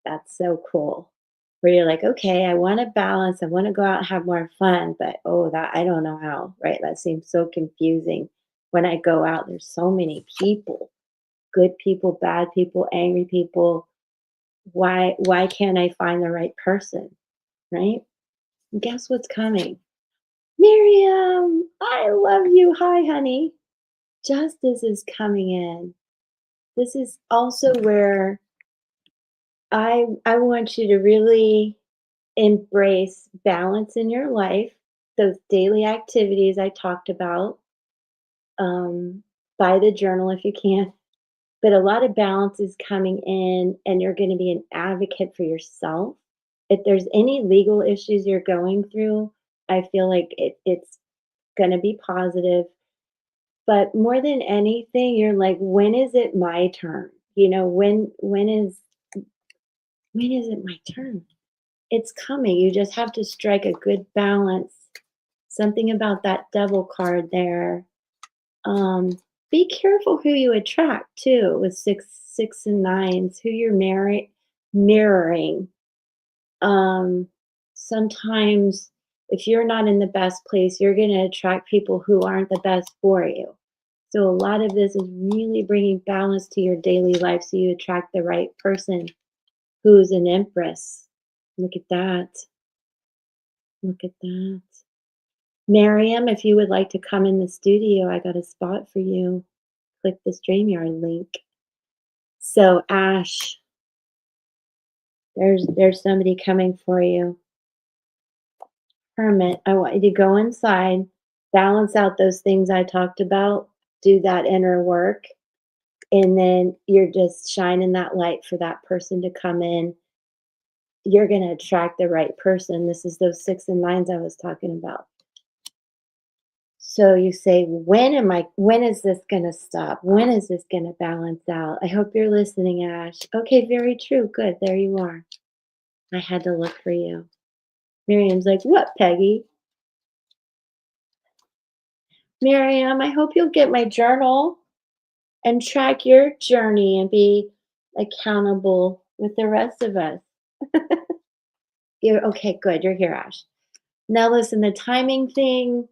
That's so cool. Where you're like, okay, I want to balance. I want to go out and have more fun, but oh, that I don't know how, right? That seems so confusing. When I go out, there's so many people good people, bad people, angry people. Why can't I find the right person, right? And guess what's coming? Miriam, I love you. Hi, honey. Justice is coming in. This is also where I want you to really embrace balance in your life, those daily activities I talked about. Buy the journal if you can. But a lot of balance is coming in, and you're going to be an advocate for yourself. If there's any legal issues you're going through, I feel like it's going to be positive. But more than anything, you're like, when is it my turn? You know, when is it my turn? It's coming. You just have to strike a good balance. Something about that devil card there. Be careful who you attract too with six and nines, who you're mirroring. Um, Sometimes if you're not in the best place, you're going to attract people who aren't the best for you. So a lot of this is really bringing balance to your daily life so you attract the right person who's an empress. Look at that. Look at that. Miriam, if you would like to come in the studio, I got a spot for you. Click the StreamYard link. So Ash, there's somebody coming for you. Hermit, I want you to go inside, balance out those things I talked about, do that inner work, and then you're just shining that light for that person to come in. You're going to attract the right person. This is those 6 and 9s I was talking about. So you say, when is this going to stop? When is this going to balance out? I hope you're listening, Ash. Okay, very true. Good. There you are. I had to look for you. Miriam's like, what, Peggy? Miriam, I hope you'll get my journal and track your journey and be accountable with the rest of us. You're okay, good. You're here, Ash. Now listen, the timing thing,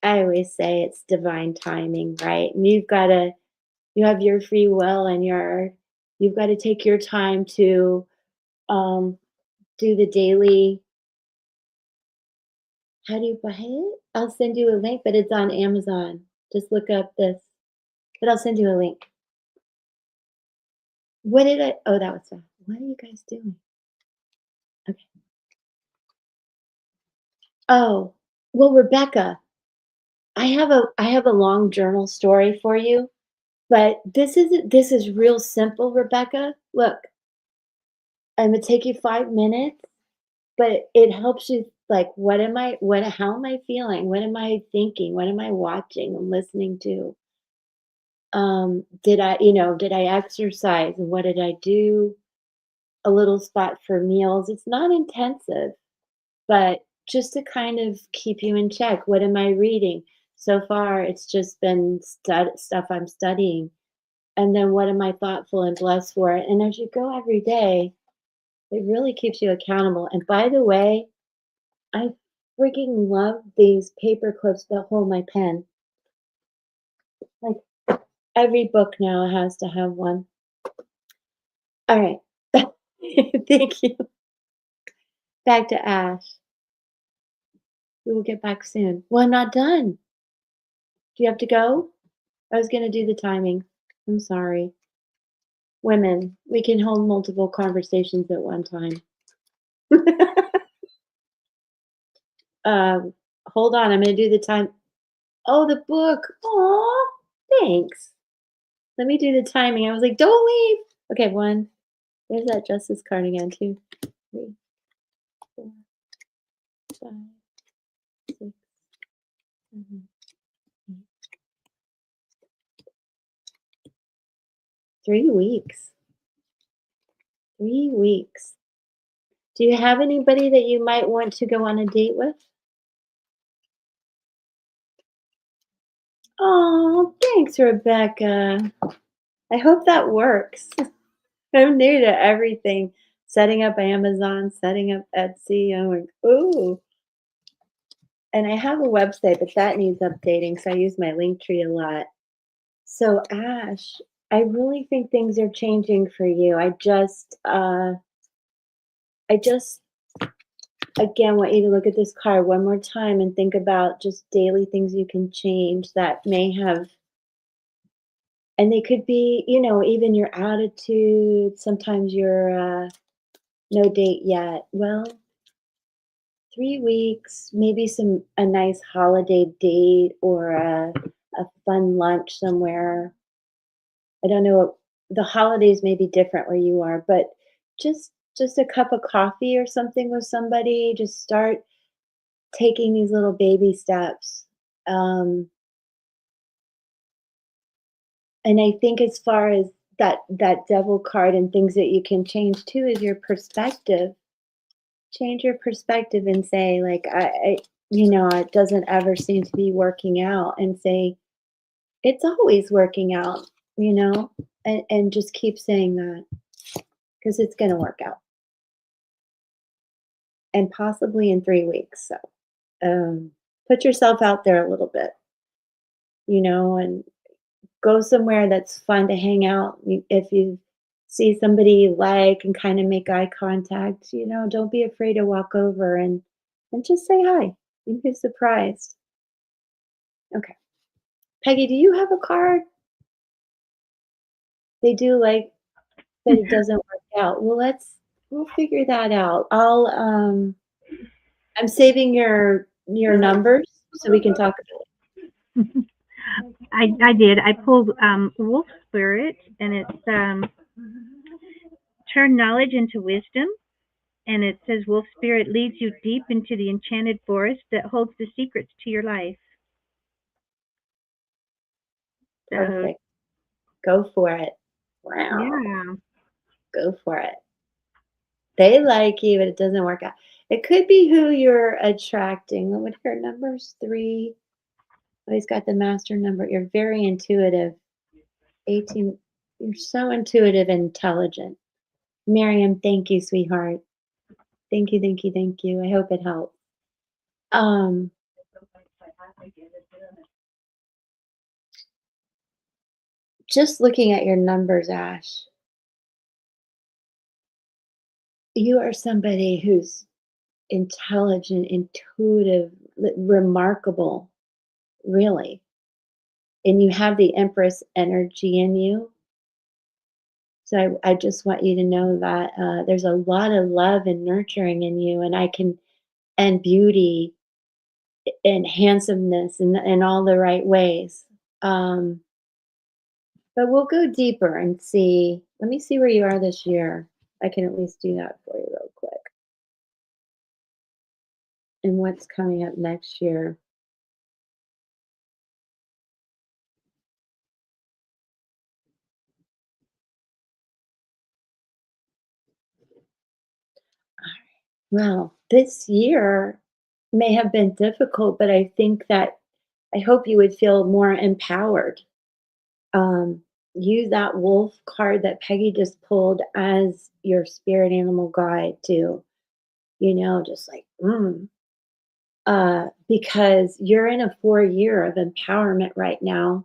I always say it's divine timing, right? And you have your free will and you've got to take your time to um, do the daily. How do you buy it? I'll send you a link, but it's on Amazon. Just look up this, but I'll send you a link. What did I? Oh, that was fast. What are you guys doing? Okay. Oh, well, Rebecca, I have a long journal story for you, but this is real simple, Rebecca. Look, I'm gonna take you 5 minutes, but it helps you like how am I feeling? What am I thinking? What am I watching and listening to? Did I exercise and what did I do? A little spot for meals. It's not intensive, but just to kind of keep you in check. What am I reading? So far, it's just been stuff I'm studying. And then what am I thoughtful and blessed for? And as you go every day, it really keeps you accountable. And by the way, I freaking love these paper clips that hold my pen. Like every book now has to have one. All right. Thank you. Back to Ash. We will get back soon. Well, I'm not done. Do you have to go? I was going to do the timing. I'm sorry. Women, we can hold multiple conversations at one time. Hold on, I'm going to do the time. Oh, the book. Aw, thanks. Let me do the timing. I was like, don't leave. Okay, 1. There's that Justice card again. 2, 3, 4, 5, 6, 7, 8. 3 weeks. 3 weeks. Do you have anybody that you might want to go on a date with? Oh, thanks, Rebecca. I hope that works. I'm new to everything. Setting up Amazon, setting up Etsy. I'm like, ooh. And I have a website, but that needs updating. So I use my link tree a lot. So, Ash, I really think things are changing for you. I just again want you to look at this card one more time and think about just daily things you can change that may have, and they could be, even your attitude. Sometimes you're no date yet. Well, 3 weeks, maybe a nice holiday date or a fun lunch somewhere. I don't know. The holidays may be different where you are, but just a cup of coffee or something with somebody. Just start taking these little baby steps. Um, and I think as far as that devil card and things that you can change too is your perspective. Change your perspective and say like it doesn't ever seem to be working out, and say it's always working out, you know, and just keep saying that because it's going to work out, and possibly in 3 weeks. So put yourself out there a little bit, and go somewhere that's fun to hang out. If you see somebody you like and kind of make eye contact, don't be afraid to walk over and just say hi. You'd be surprised. Okay. Peggy, do you have a card? They do, like, but it doesn't work out. Well, we'll figure that out. I'm saving your numbers so we can talk about I did. I pulled Wolf Spirit, and it's turn knowledge into wisdom. And it says Wolf Spirit leads you deep into the enchanted forest that holds the secrets to your life. it. So, Perfect. Go for it. Wow. yeah. Go for it. They like you, but it doesn't work out. It could be who you're attracting. What would her numbers? 3. Oh, he's got the master number. You're very intuitive. 18. You're so intuitive and intelligent. Miriam, thank you, sweetheart. Thank you, thank you, thank you. I hope it helped. Um, just looking at your numbers, Ash, you are somebody who's intelligent, intuitive, remarkable, really. And you have the Empress energy in you. So I just want you to know that there's a lot of love and nurturing in you, and beauty and handsomeness in all the right ways. Um, but we'll go deeper and see. Let me see where you are this year. I can at least do that for you real quick. And what's coming up next year. Well, this year may have been difficult, but I think that I hope you would feel more empowered. Um, Use that wolf card that Peggy just pulled as your spirit animal guide to, just like, because you're in a 4 year of empowerment right now.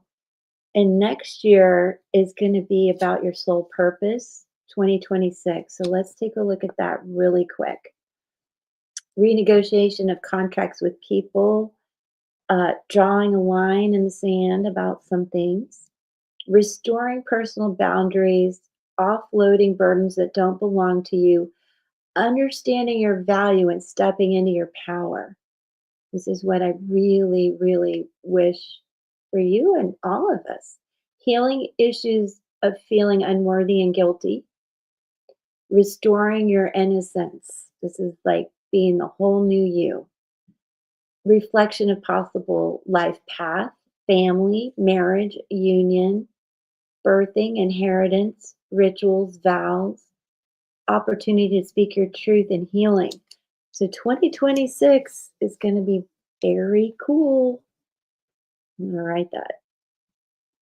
And next year is going to be about your soul purpose, 2026. So let's take a look at that really quick. Renegotiation of contracts with people, drawing a line in the sand about some things, restoring personal boundaries, offloading burdens that don't belong to you, understanding your value and stepping into your power. This is what I really, really wish for you and all of us. Healing issues of feeling unworthy and guilty, restoring your innocence. This is like being the whole new you. Reflection of possible life path, family, marriage, union, birthing, inheritance, rituals, vows, opportunity to speak your truth, and healing. So 2026 is going to be very cool. I'm going to write that.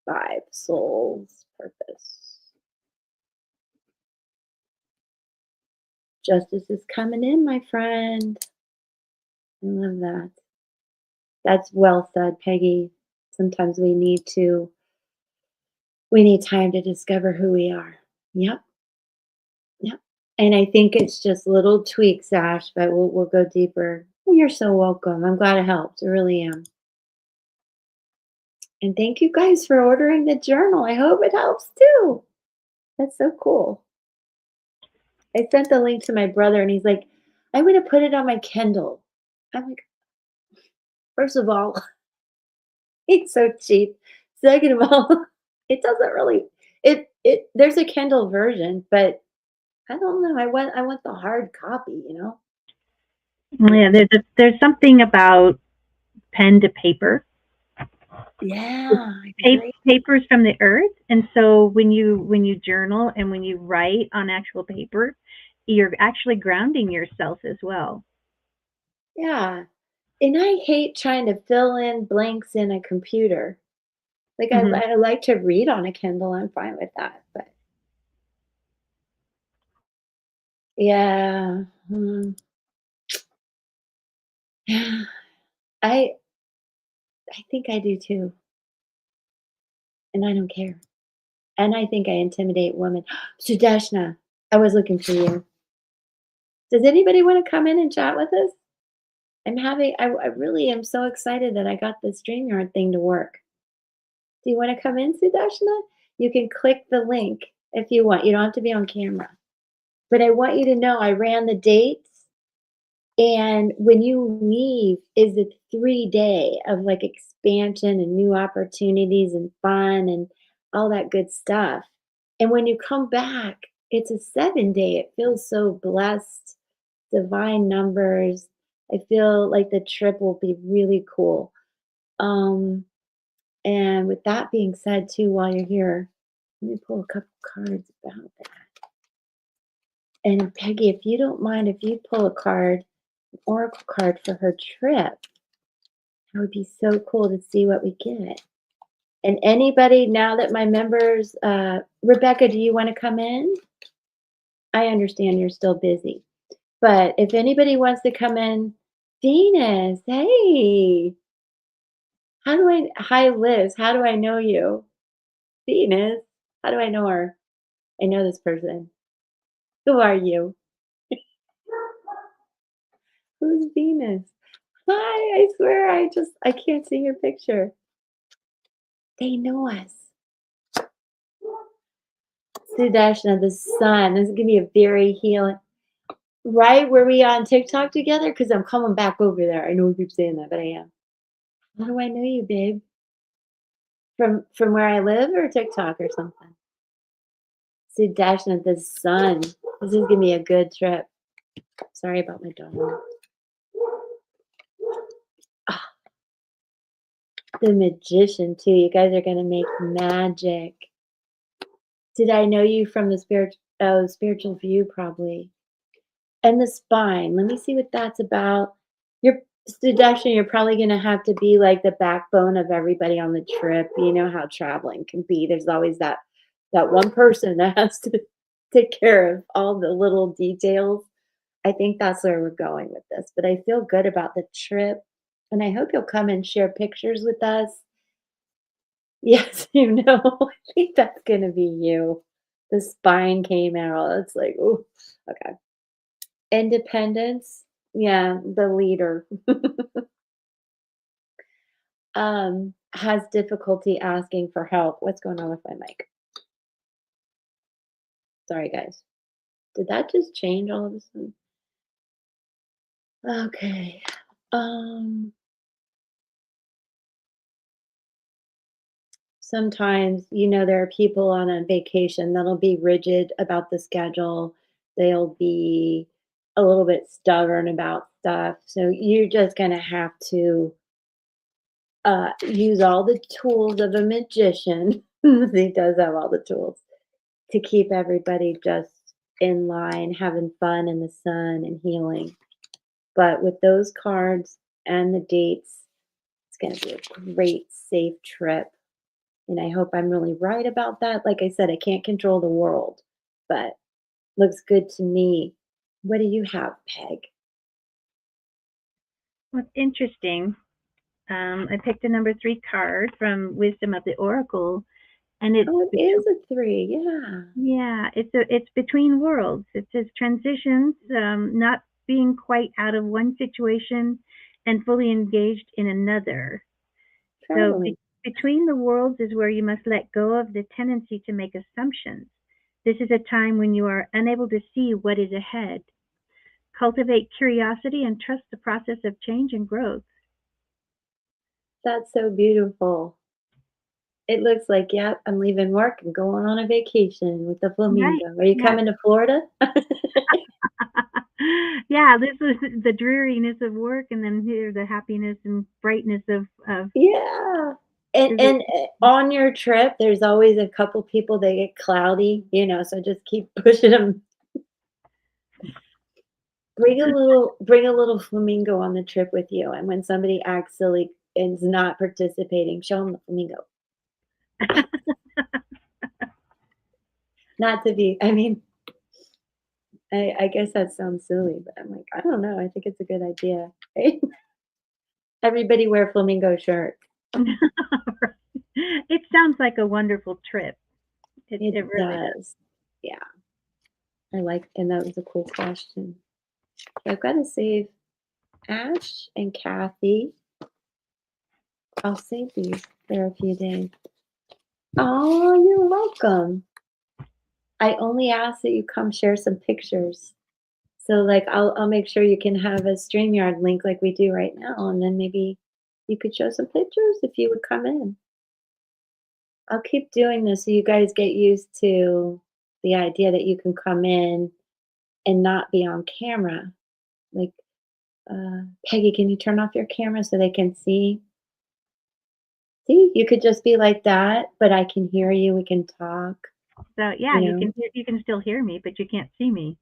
5 souls purpose. Justice is coming in, my friend. I love that. That's well said, Peggy. Sometimes we need to We need time to discover who we are. Yep, yep. And I think it's just little tweaks, Ash, but we'll go deeper. You're so welcome. I'm glad it helped. I really am. And thank you guys for ordering the journal. I hope it helps too. That's so cool. I sent the link to my brother and he's like, I'm going to put it on my Kindle. I'm like, first of all, it's so cheap. Second of all, it doesn't really it there's a Kindle version, but I don't know. I want the hard copy, you know? Yeah, there's something about pen to paper. Yeah, I agree. Paper's from the earth, and so when you journal and when you write on actual paper, you're actually grounding yourself as well. Yeah. And I hate trying to fill in blanks in a computer. Like I, Hmm. I like to read on a Kindle. I'm fine with that. But yeah, yeah, I I think I do too, and I don't care. And I think I intimidate women. Sudeshna, I was looking for you. Does anybody want to come in and chat with us? I really am so excited that I got this StreamYard thing to work. Do you want to come in, Sudeshna? You can click the link if you want. You don't have to be on camera. But I want you to know I ran the dates. And when you leave, is a 3-day of like expansion and new opportunities and fun and all that good stuff. And when you come back, it's a 7-day. It feels so blessed, divine numbers. I feel like the trip will be really cool. Um, and with that being said, too, while you're here, let me pull a couple cards about that. And Peggy, if you don't mind, if you pull a card, an oracle card for her trip, that would be so cool to see what we get. And anybody, now that my members, Rebecca, do you want to come in? I understand you're still busy. But if anybody wants to come in, Venus, hey, hi Liz, how do I know you? Venus, how do I know her? I know this person. Who are you? Who's Venus? Hi, I swear I can't see your picture. They know us. Sudarshana, the sun. This is gonna be a very healing. Right? Were we on TikTok together? Because I'm coming back over there. I know we keep saying that, but I am. How do I know you, babe? From where I live or TikTok or something? Sudarshana, the sun. This is gonna be a good trip. Sorry about my dog. Ah, the magician too. You guys are gonna make magic. Did I know you from the spiritual view? Probably. And the spine. Let me see what that's about. You're Sudarshan, you're probably gonna have to be like the backbone of everybody on the trip. You know how traveling can be. There's always that one person that has to take care of all the little details. I think that's where we're going with this. But I feel good about the trip. And I hope you'll come and share pictures with us. Yes, I think that's gonna be you. The spine came out. It's like, oh, okay. Independence, yeah, the leader, has difficulty asking for help. What's going on with my mic? Sorry, guys. Did that just change all of a sudden? Okay. Um, Sometimes, there are people on a vacation that'll be rigid about the schedule. They'll be a little bit stubborn about stuff. So you're just gonna have to use all the tools of a magician. He does have all the tools to keep everybody just in line, having fun in the sun and healing. But with those cards and the dates, it's going to be a great, safe trip. And I hope I'm really right about that. Like I said, I can't control the world, but looks good to me. What do you have, Peg? What's interesting, I picked a number 3 card from Wisdom of the Oracle, And it's Oh, it is a 3, yeah. yeah, it's between worlds. It says transitions, not being quite out of one situation and fully engaged in another. So Traveling. between the worlds is where you must let go of the tendency to make assumptions. This is a time when you are unable to see what is ahead. Cultivate curiosity and trust the process of change and growth. That's so beautiful. It looks like, yep, I'm leaving work and going on a vacation with the Right. flamingo. Are you Yeah. coming to Florida? Yeah, this is the dreariness of work and then here the happiness and brightness of Yeah. And visit. and, on your trip, there's always a couple people that get cloudy, so just keep pushing them. Bring a little flamingo on the trip with you, and when somebody acts silly and is not participating, show them the flamingo. Not to be I mean, I guess that sounds silly, but I'm like, I don't know, I think it's a good idea, right? Everybody wear flamingo shirt. It sounds like a wonderful trip. It It really does. does. Yeah, and that was a cool question. I've gotta save Ash and Kathy. I'll save these for a few days. Oh, you're welcome. I only ask that you come share some pictures. So, like, I'll make sure you can have a StreamYard link like we do right now, and then maybe you could show some pictures if you would come in. I'll keep doing this so you guys get used to the idea that you can come in and not be on camera. Like, Peggy, can you turn off your camera so they can see? See, you could just be like that, but I can hear you. We can talk, So yeah, you know? you can still hear me, but you can't see me.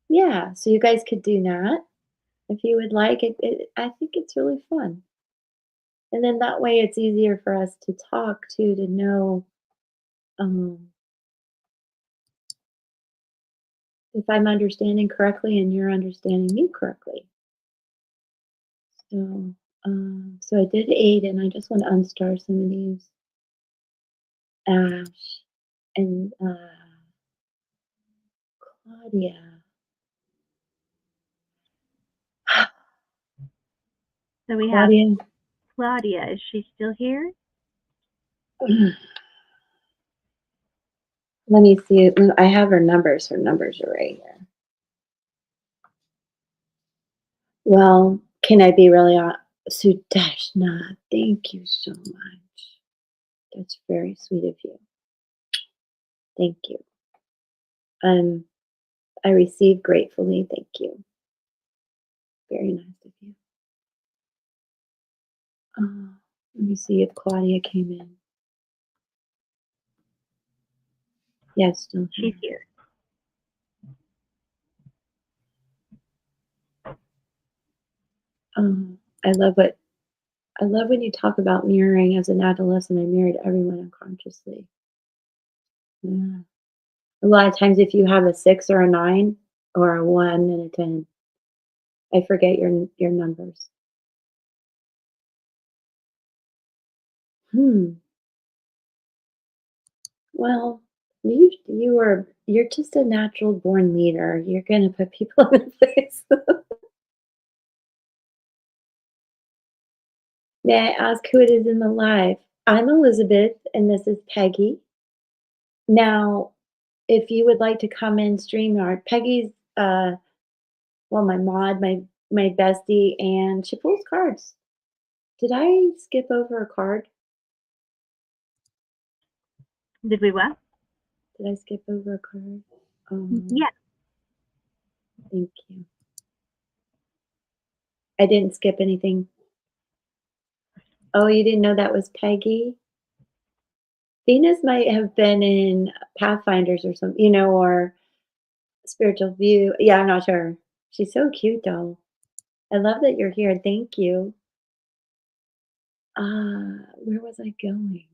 Yeah, so you guys could do that if you would like. I think it's really fun. And then that way it's easier for us to talk too, to know um, if I'm understanding correctly and you're understanding me correctly. So I did 8, and I just want to unstar some of these. Ash and Claudia. So we have Claudia. Claudia. Is she still here? Let me see. I have her numbers. Her numbers are right here. Well, can I be really honest? Sudeshna, thank you so much. That's very sweet of you. Thank you. Um, I receive gratefully. Thank you. Very nice of you. Let me see if Claudia came in. Yes, still here. She's here. I love when you talk about mirroring. As an adolescent, I mirrored everyone unconsciously. Yeah. A lot of times, if you have a 6 or a 9 or a 1 and a 10, I forget your numbers. Hmm. Well, you're just a natural born leader. You're gonna put people in place. May I ask who it is in the live? I'm Elizabeth, and this is Peggy. Now, if you would like to come in StreamYard, Peggy's my mod, my bestie, and she pulls cards. Did I skip over a card? Did we what? Did I skip over a card? Yeah. Thank you. I didn't skip anything. Oh, you didn't know that was Peggy? Venus might have been in Pathfinders or something, or Spiritual View. Yeah, I'm not sure. She's so cute though. I love that you're here. Thank you. Where was I going?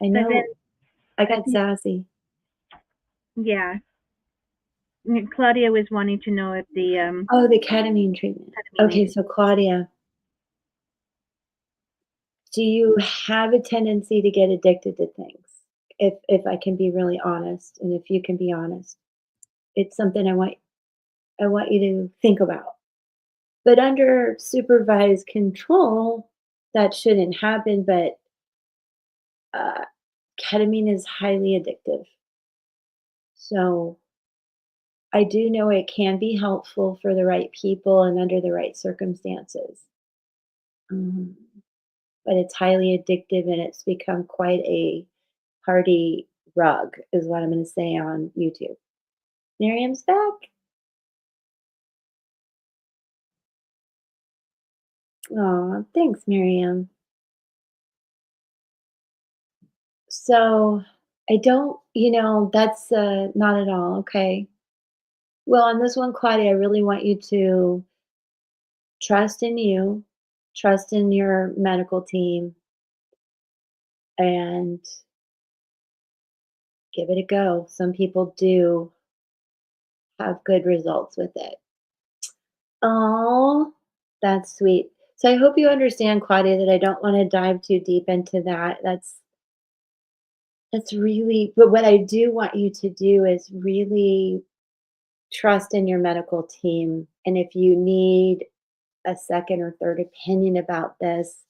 I So then know I I got think sassy. yeah. Claudia was wanting to know if the Oh, the ketamine treatment. Okay, ketamine. so Claudia, do you have a tendency to get addicted to things? if I can be really honest, and if you can be honest. It's something I want you to think about. But under supervised control, that shouldn't happen, but, uh, ketamine is highly addictive. So, I do know it can be helpful for the right people and under the right circumstances. Um, but it's highly addictive, and it's become quite a party rug, is what I'm gonna say on YouTube. Miriam's back? Aw, thanks, Miriam. So, I don't that's, not at all, okay. Well, on this one, Claudia, I really want you to trust in you, trust in your medical team, and give it a go. Some people do have good results with it. Oh, that's sweet. So I hope you understand, Claudia, that I don't wanna dive too deep into that. That's really but what I do want you to do is really trust in your medical team, and if you need a second or third opinion about this,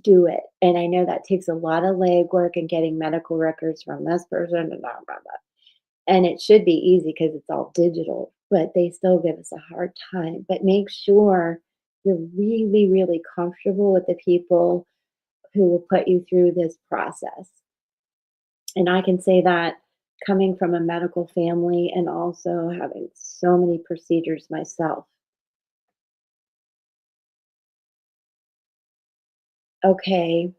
do it. And I know that takes a lot of legwork and getting medical records from this person and blah, blah, blah. And it should be easy because it's all digital, but they still give us a hard time. But make sure you're really, really comfortable with the people who will put you through this process. And I can say that coming from a medical family and also having so many procedures myself. Okay,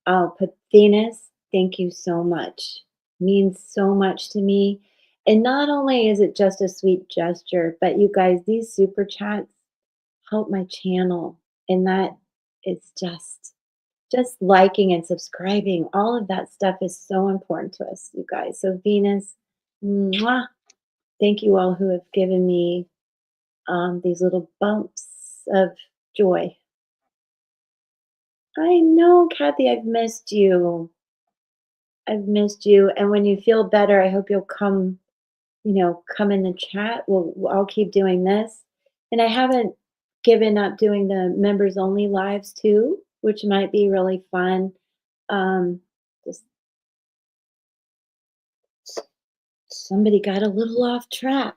I'll put Venus, thank you so much. Means so much to me. And not only is it just a sweet gesture, but you guys, these super chats help my channel. And that is just liking and subscribing. All of that stuff is so important to us, you guys. So Venus, mwah, thank you all who have given me these little bumps of joy. I know, Kathy, I've missed you. I've missed you, and when you feel better, I hope you'll come in the chat. I'll keep doing this, and I haven't given up doing the members only lives too, which might be really fun. Just somebody got a little off track,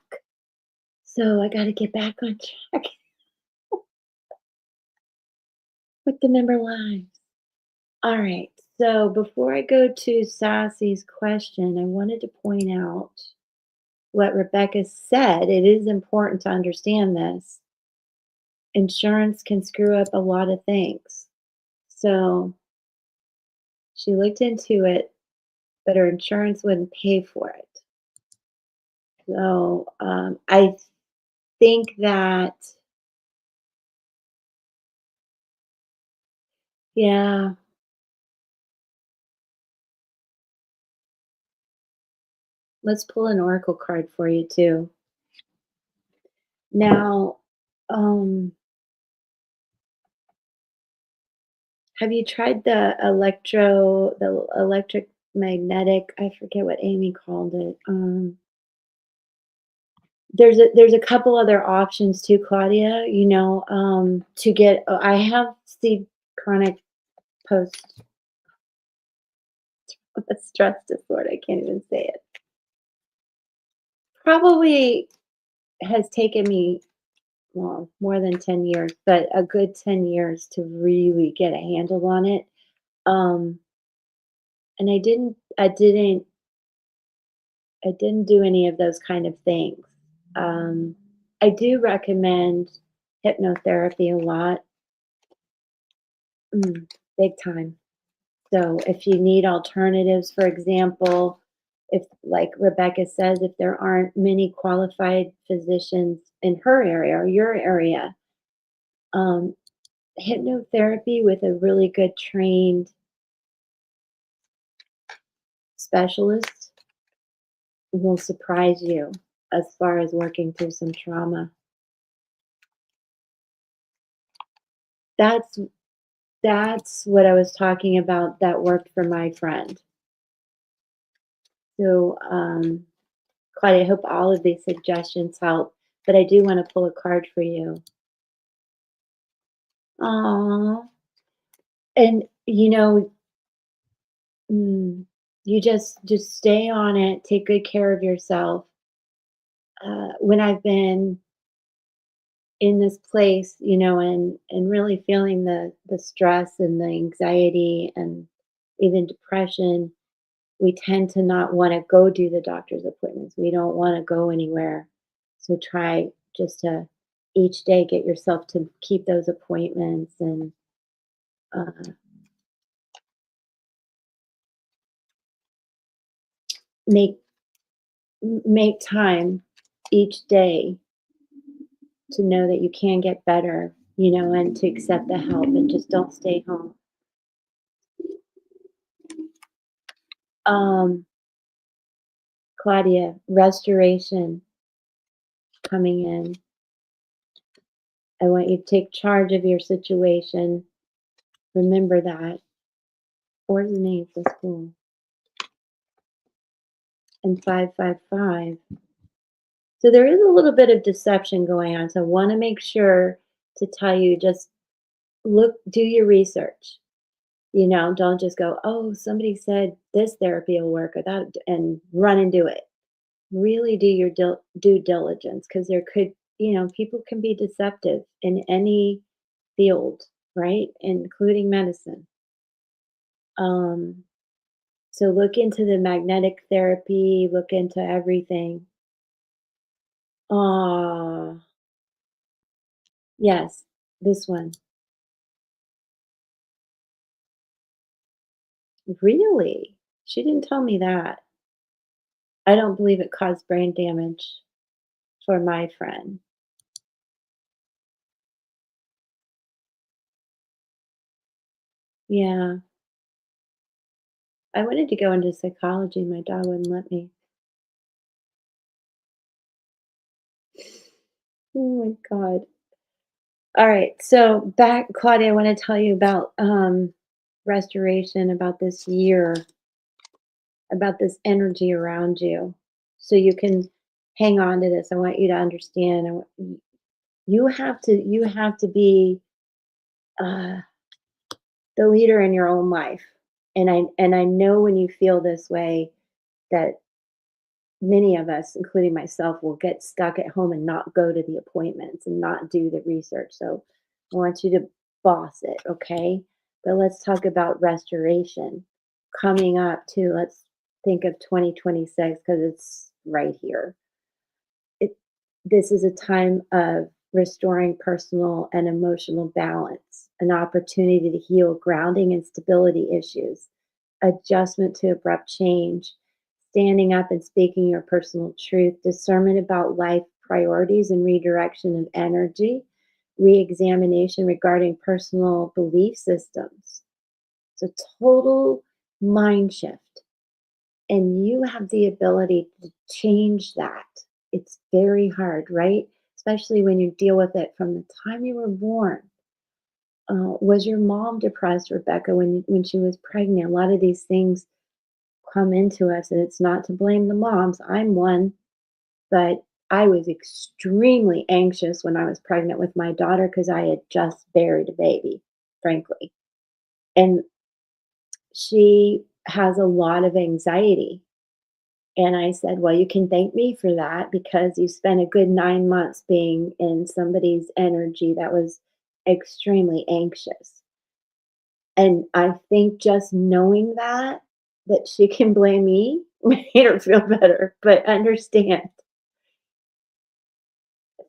so I got to get back on track with the member lives. All right. So before I go to Sassy's question, I wanted to point out what Rebecca said. It is important to understand this. Insurance can screw up a lot of things. So she looked into it, but her insurance wouldn't pay for it. So I think that, yeah, let's pull an oracle card for you too. Now, have you tried the electric magnetic? I forget what Amy called it. There's a couple other options too, Claudia. To get. I have Steve chronic post stress disorder. I can't even say it. Probably has taken me well more than 10 years, but a good 10 years to really get a handle on it. Um, and I didn't do any of those kind of things. Um, I do recommend hypnotherapy a lot, big time. So if you need alternatives, for example, if like Rebecca says, if there aren't many qualified physicians in her area or your area, um, hypnotherapy with a really good trained specialist will surprise you as far as working through some trauma. That's That's what I was talking about that worked for my friend. So, Claudia, I hope all of these suggestions help, but I do want to pull a card for you. Aw. And you just stay on it, take good care of yourself. When I've been in this place, and really feeling the stress and the anxiety and even depression, we tend to not want to go do the doctor's appointments. We don't want to go anywhere. So try just to each day get yourself to keep those appointments and uh, make make time each day to know that you can get better, and to accept the help and just don't stay home. Um, Claudia, restoration coming in. I want you to take charge of your situation. Remember that. 4 is an 8, that's cool. And 555. So there is a little bit of deception going on. So I want to make sure to tell you, just do your research. Don't just go, oh, somebody said this therapy will work or that, and run and do it. Really do your due diligence, because there could, people can be deceptive in any field, right? Including medicine. Um, so look into the magnetic therapy, look into everything. Ah, yes, this one. Really? She didn't tell me that. I don't believe it caused brain damage for my friend. Yeah. I wanted to go into psychology. My dad wouldn't let me. Oh my God. All right. So back, Claudia, I want to tell you about restoration, about this year, about this energy around you. So you can hang on to this. I want you to understand. You have to be uh, the leader in your own life. And I know when you feel this way that many of us, including myself, will get stuck at home and not go to the appointments and not do the research. So I want you to boss it, okay? But let's talk about restoration coming up too. Let's think of 2026 because it's right here. It, this is a time of restoring personal and emotional balance, an opportunity to heal grounding and stability issues, adjustment to abrupt change, standing up and speaking your personal truth, discernment about life priorities and redirection of energy, re examination regarding personal belief systems. So, total mind shift. And you have the ability to change that. It's very hard, right? Especially when you deal with it from the time you were born. Was your mom depressed, Rebecca, when she was pregnant? A lot of these things come into us, and it's not to blame the moms. I'm one, but I was extremely anxious when I was pregnant with my daughter because I had just buried a baby, frankly. And she has a lot of anxiety. And I said, well, you can thank me for that because you spent a good 9 months being in somebody's energy that was extremely anxious. And I think just knowing that she can blame me made her feel better. But understand,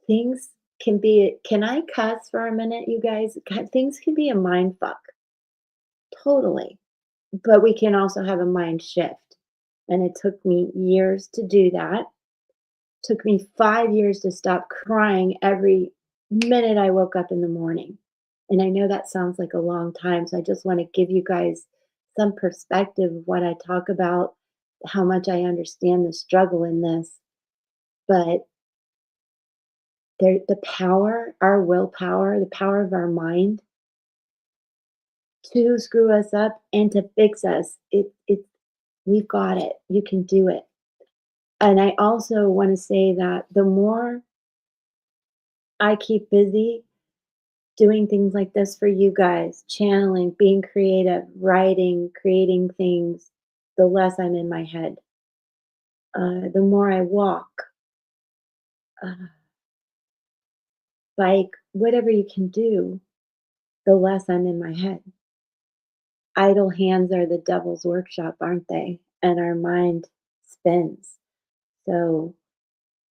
things can I cuss for a minute, you guys? Things can be a mind fuck, totally. But we can also have a mind shift. And it took me years to do that. Took me 5 years to stop crying every minute I woke up in the morning. And I know that sounds like a long time, so I just wanna give you guys some perspective of what I talk about, how much I understand the struggle in this. But the power, our willpower, the power of our mind to screw us up and to fix us, it's We've got it. You can do it. And I also want to say that the more I keep busy doing things like this for you guys, channeling, being creative, writing, creating things, the less I'm in my head. The more I walk, uh, bike, whatever you can do, the less I'm in my head. Idle hands are the devil's workshop, aren't they? And our mind spins. So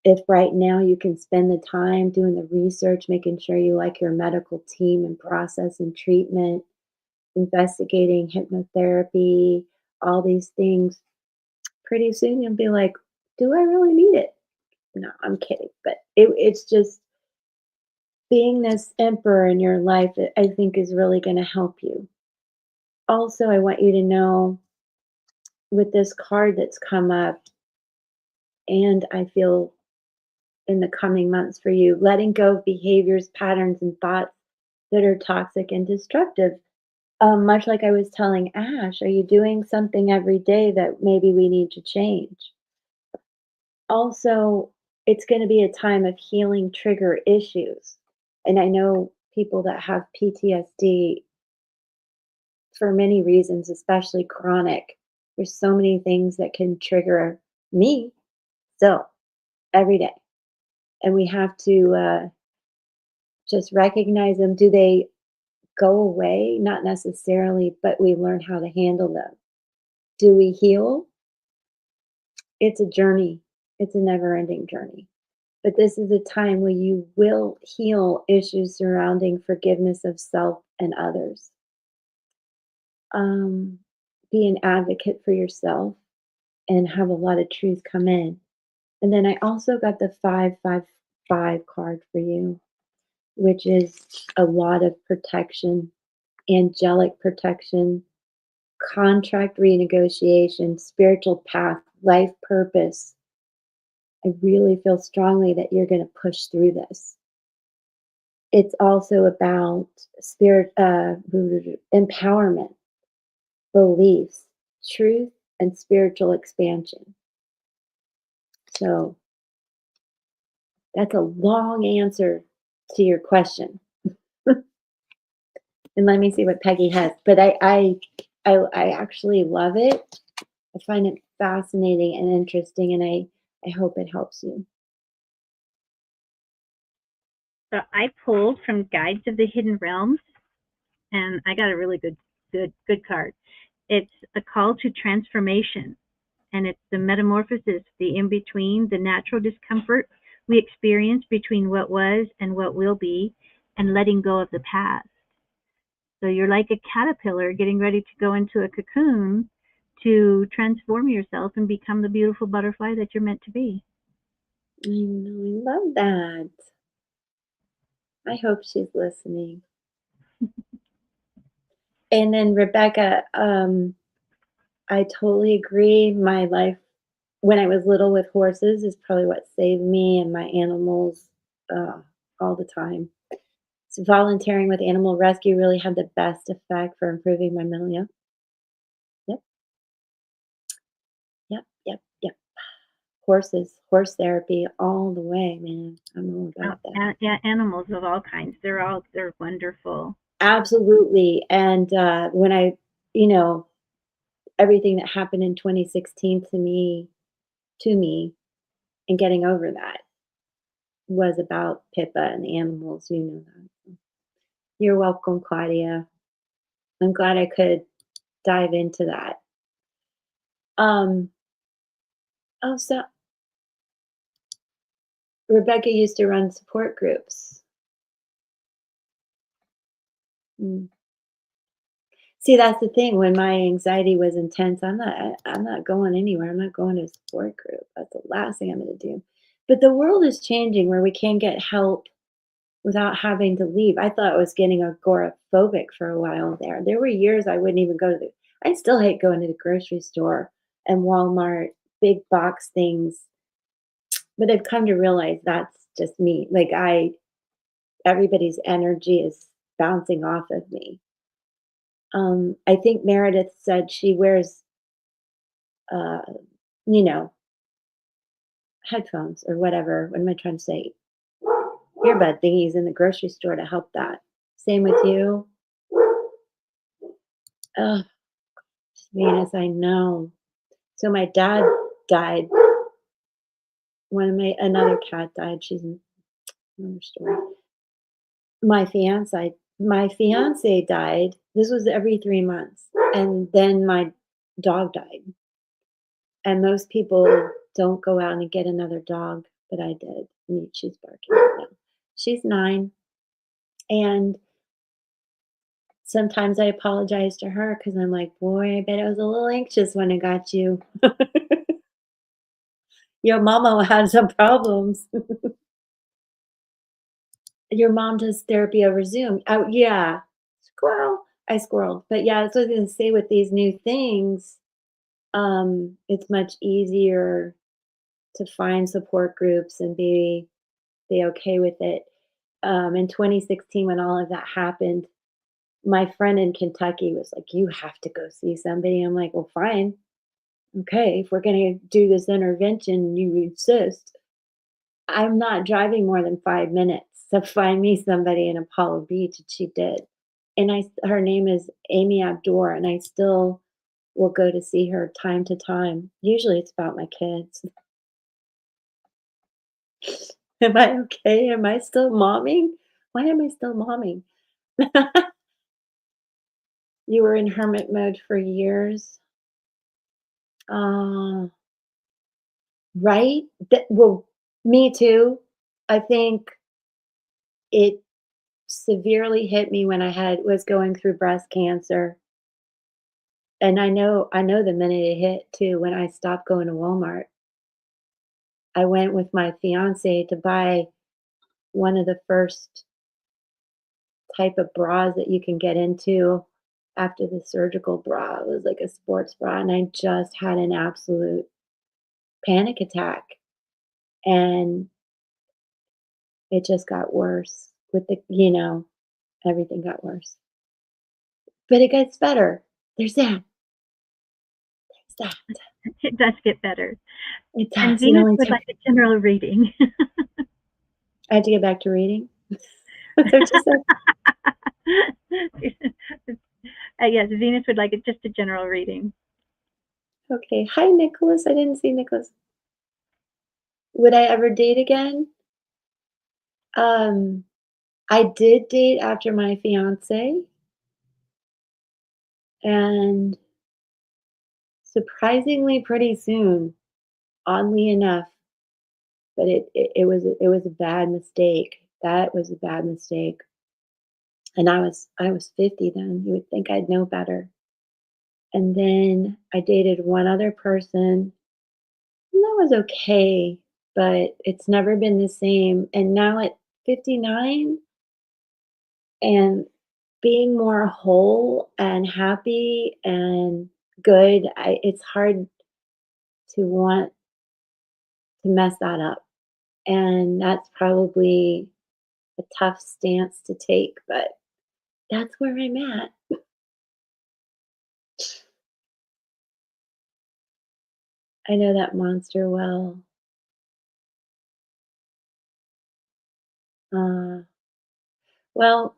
if right now you can spend the time doing the research, making sure you like your medical team and process and treatment, investigating hypnotherapy, all these things, pretty soon you'll be like, do I really need it? No, I'm kidding. But it's just being this emperor in your life, I think is really going to help you. Also, I want you to know with this card that's come up, and I feel in the coming months for you, letting go of behaviors, patterns, and thoughts that are toxic and destructive. Much like I was telling Ash, are you doing something every day that maybe we need to change? Also, it's going to be a time of healing trigger issues. And I know people that have PTSD for many reasons, especially chronic. There's so many things that can trigger me still every day. And we have to just recognize them. Do they go away? Not necessarily, but we learn how to handle them. Do we heal? It's a journey, it's a never ending journey. But this is a time where you will heal issues surrounding forgiveness of self and others. Um, be an advocate for yourself and have a lot of truth come in. And then I also got the 555 card for you, which is a lot of protection, angelic protection, contract renegotiation, spiritual path, life purpose. I really feel strongly that you're going to push through this. It's also about spirit empowerment, beliefs, truth, and spiritual expansion. So that's a long answer to your question. And let me see what Peggy has. But I actually love it. I find it fascinating and interesting, and I hope it helps you. So I pulled from Guides of the Hidden Realms, and I got a really good card. It's a call to transformation, and it's the metamorphosis, the in between, the natural discomfort we experience between what was and what will be, and letting go of the past. So you're like a caterpillar getting ready to go into a cocoon to transform yourself and become the beautiful butterfly that you're meant to be. I know, I love that. I hope she's listening. And then Rebecca, I totally agree. My life when I was little with horses is probably what saved me and my animals all the time. So volunteering with animal rescue really had the best effect for improving my mental. Yep, yep, yep, yep, yep. Horses, horse therapy all the way, man. I'm all about that. Yeah, animals of all kinds. They're wonderful. Absolutely. And when you know, everything that happened in 2016 to me, and getting over that was about Pippa and the animals. You know that. You're welcome, Claudia. I'm glad I could dive into that. Oh, so Rebecca used to run support groups. Mm. See, that's the thing. When my anxiety was intense, I'm not going anywhere. I'm not going to a support group. That's the last thing I'm going to do. But the world is changing where we can get help without having to leave. I thought I was getting agoraphobic for a while there. There were years I wouldn't even go to I still hate going to the grocery store and Walmart, big box things. But I've come to realize that's just me. Like everybody's energy is bouncing off of me. I think Meredith said she wears uh, you know, headphones or whatever. What am I trying to say? Earbud thingies in the grocery store to help that. Same with you. Oh, Venus, I know. So my dad died. Another cat died. She's another story. My fiance died. This was every 3 months, and then my dog died. And most people don't go out and get another dog, but I did. And she's barking right now. She's 9, and sometimes I apologize to her because I'm like, boy, I bet I was a little anxious when I got you. Your mama had some problems. Your mom does therapy over Zoom. Oh, yeah. Squirrel. I squirreled. But yeah, that's what I was gonna say with these new things. It's much easier to find support groups and be okay with it. In 2016, when all of that happened, my friend in Kentucky was like, "You have to go see somebody." I'm like, "Well, fine. Okay, if we're gonna do this intervention, you insist." I'm not driving more than 5 minutes, so find me somebody in Apollo Beach, and she did. And her name is Amy Abdur, and I still will go to see her time to time. Usually it's about my kids. Am I okay? Am I still momming? Why am I still momming? You were in hermit mode for years. Uh, right? Well, me too. I think it severely hit me when was going through breast cancer. And I know the minute it hit too when I stopped going to Walmart. I went with my fiance to buy one of the first type of bras that you can get into after the surgical bra. It was like a sports bra, and I just had an absolute panic attack, and it just got worse with everything got worse. But it gets better. There's that. There's that. It does get better. It And does. It Venus only would took like a general reading. I had to get back to reading. That's what you said? Yes, Venus would like just a general reading. Okay. Hi, Nicholas. I didn't see Nicholas. Would I ever date again? Um, I did date after my fiance, and surprisingly pretty soon, oddly enough. But it was a bad mistake. That was a bad mistake. And I was 50 then. You would think I'd know better. And then I dated one other person, and that was okay, but it's never been the same. And now at 59 and being more whole and happy and good, it's hard to want to mess that up. And that's probably a tough stance to take, but that's where I'm at. I know that monster well. Uh, well,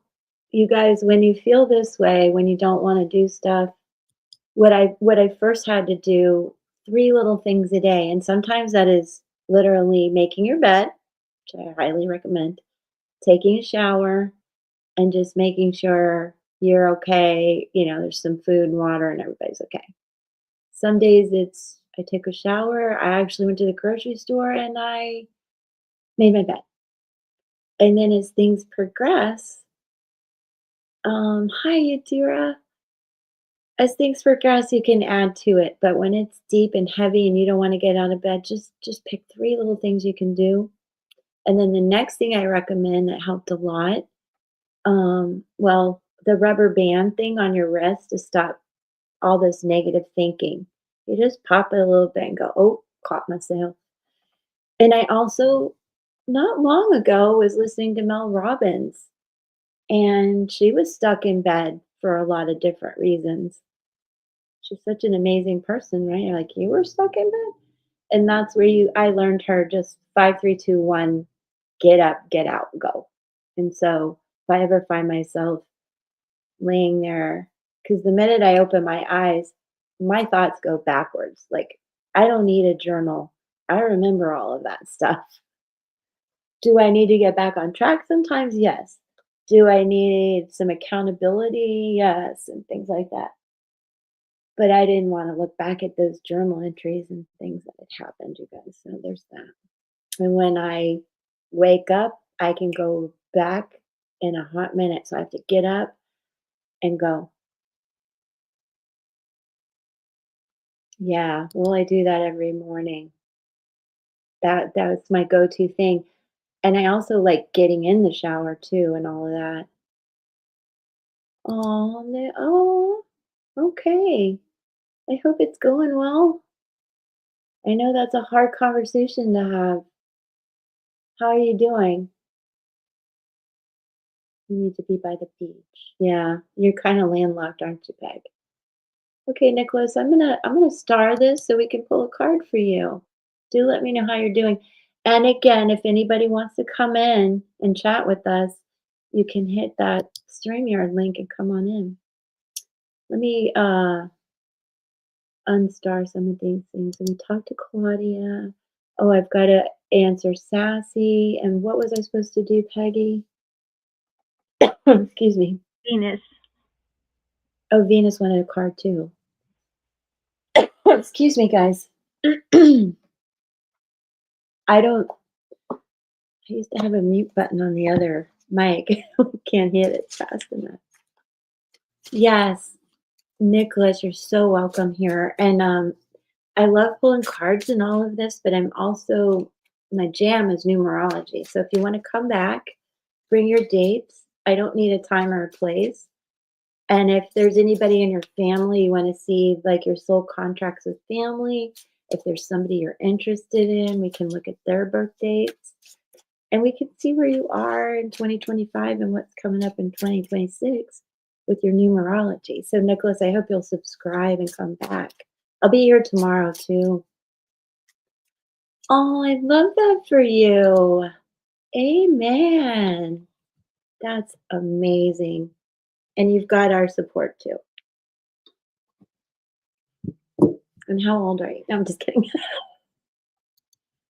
you guys, when you feel this way, when you don't want to do stuff, what I first had to do 3 little things a day, and sometimes that is literally making your bed, which I highly recommend, taking a shower, and just making sure you're okay. There's some food and water, and everybody's okay. Some days it's I took a shower. I actually went to the grocery store and I made my bed. And then as things progress, hi Yadira. As things progress, you can add to it. But when it's deep and heavy and you don't want to get out of bed, just pick 3 little things you can do. And then the next thing I recommend that helped a lot, well, the rubber band thing on your wrist to stop all this negative thinking. You just pop it a little bit and go, oh, caught myself. And I also, not long ago, was listening to Mel Robbins, and she was stuck in bed for a lot of different reasons. She's such an amazing person, right? You're like, you were stuck in bed? And that's where I learned her just 5, 3, 2, 1, get up, get out, go. And so if I ever find myself laying there, because the minute I open my eyes, my thoughts go backwards. Like, I don't need a journal. I remember all of that stuff. Do I need to get back on track sometimes? Yes. Do I need some accountability? Yes, and things like that. But I didn't want to look back at those journal entries and things that had happened, you guys. So there's that. And when I wake up, I can go back in a hot minute. So I have to get up and go. Yeah, well, I do that every morning. That's my go-to thing. And I also like getting in the shower too and all of that. Oh, okay. I hope it's going well. I know that's a hard conversation to have. How are you doing? You need to be by the beach. Yeah, you're kind of landlocked, aren't you, Peg? Okay, Nicholas, I'm gonna star this so we can pull a card for you. Do let me know how you're doing. And again, if anybody wants to come in and chat with us, you can hit that StreamYard link and come on in. Let me unstar some of these things. Let me talk to Claudia. Oh, I've got to answer Sassy. And what was I supposed to do, Peggy? Excuse me. Venus. Oh, Venus wanted a card too. Excuse me, guys. I don't. I used to have a mute button on the other mic. Can't hit it fast enough. Yes, Nicholas, you're so welcome here. And I love pulling cards and all of this, but I'm also my jam is numerology. So if you want to come back, bring your dates. I don't need a time or a place. And if there's anybody in your family you want to see, like your soul contracts with family, if there's somebody you're interested in, we can look at their birth dates and we can see where you are in 2025 and what's coming up in 2026 with your numerology. So, Nicholas, I hope you'll subscribe and come back. I'll be here tomorrow too. Oh, I love that for you. Amen. That's amazing. And you've got our support too. And how old are you? No, I'm just kidding.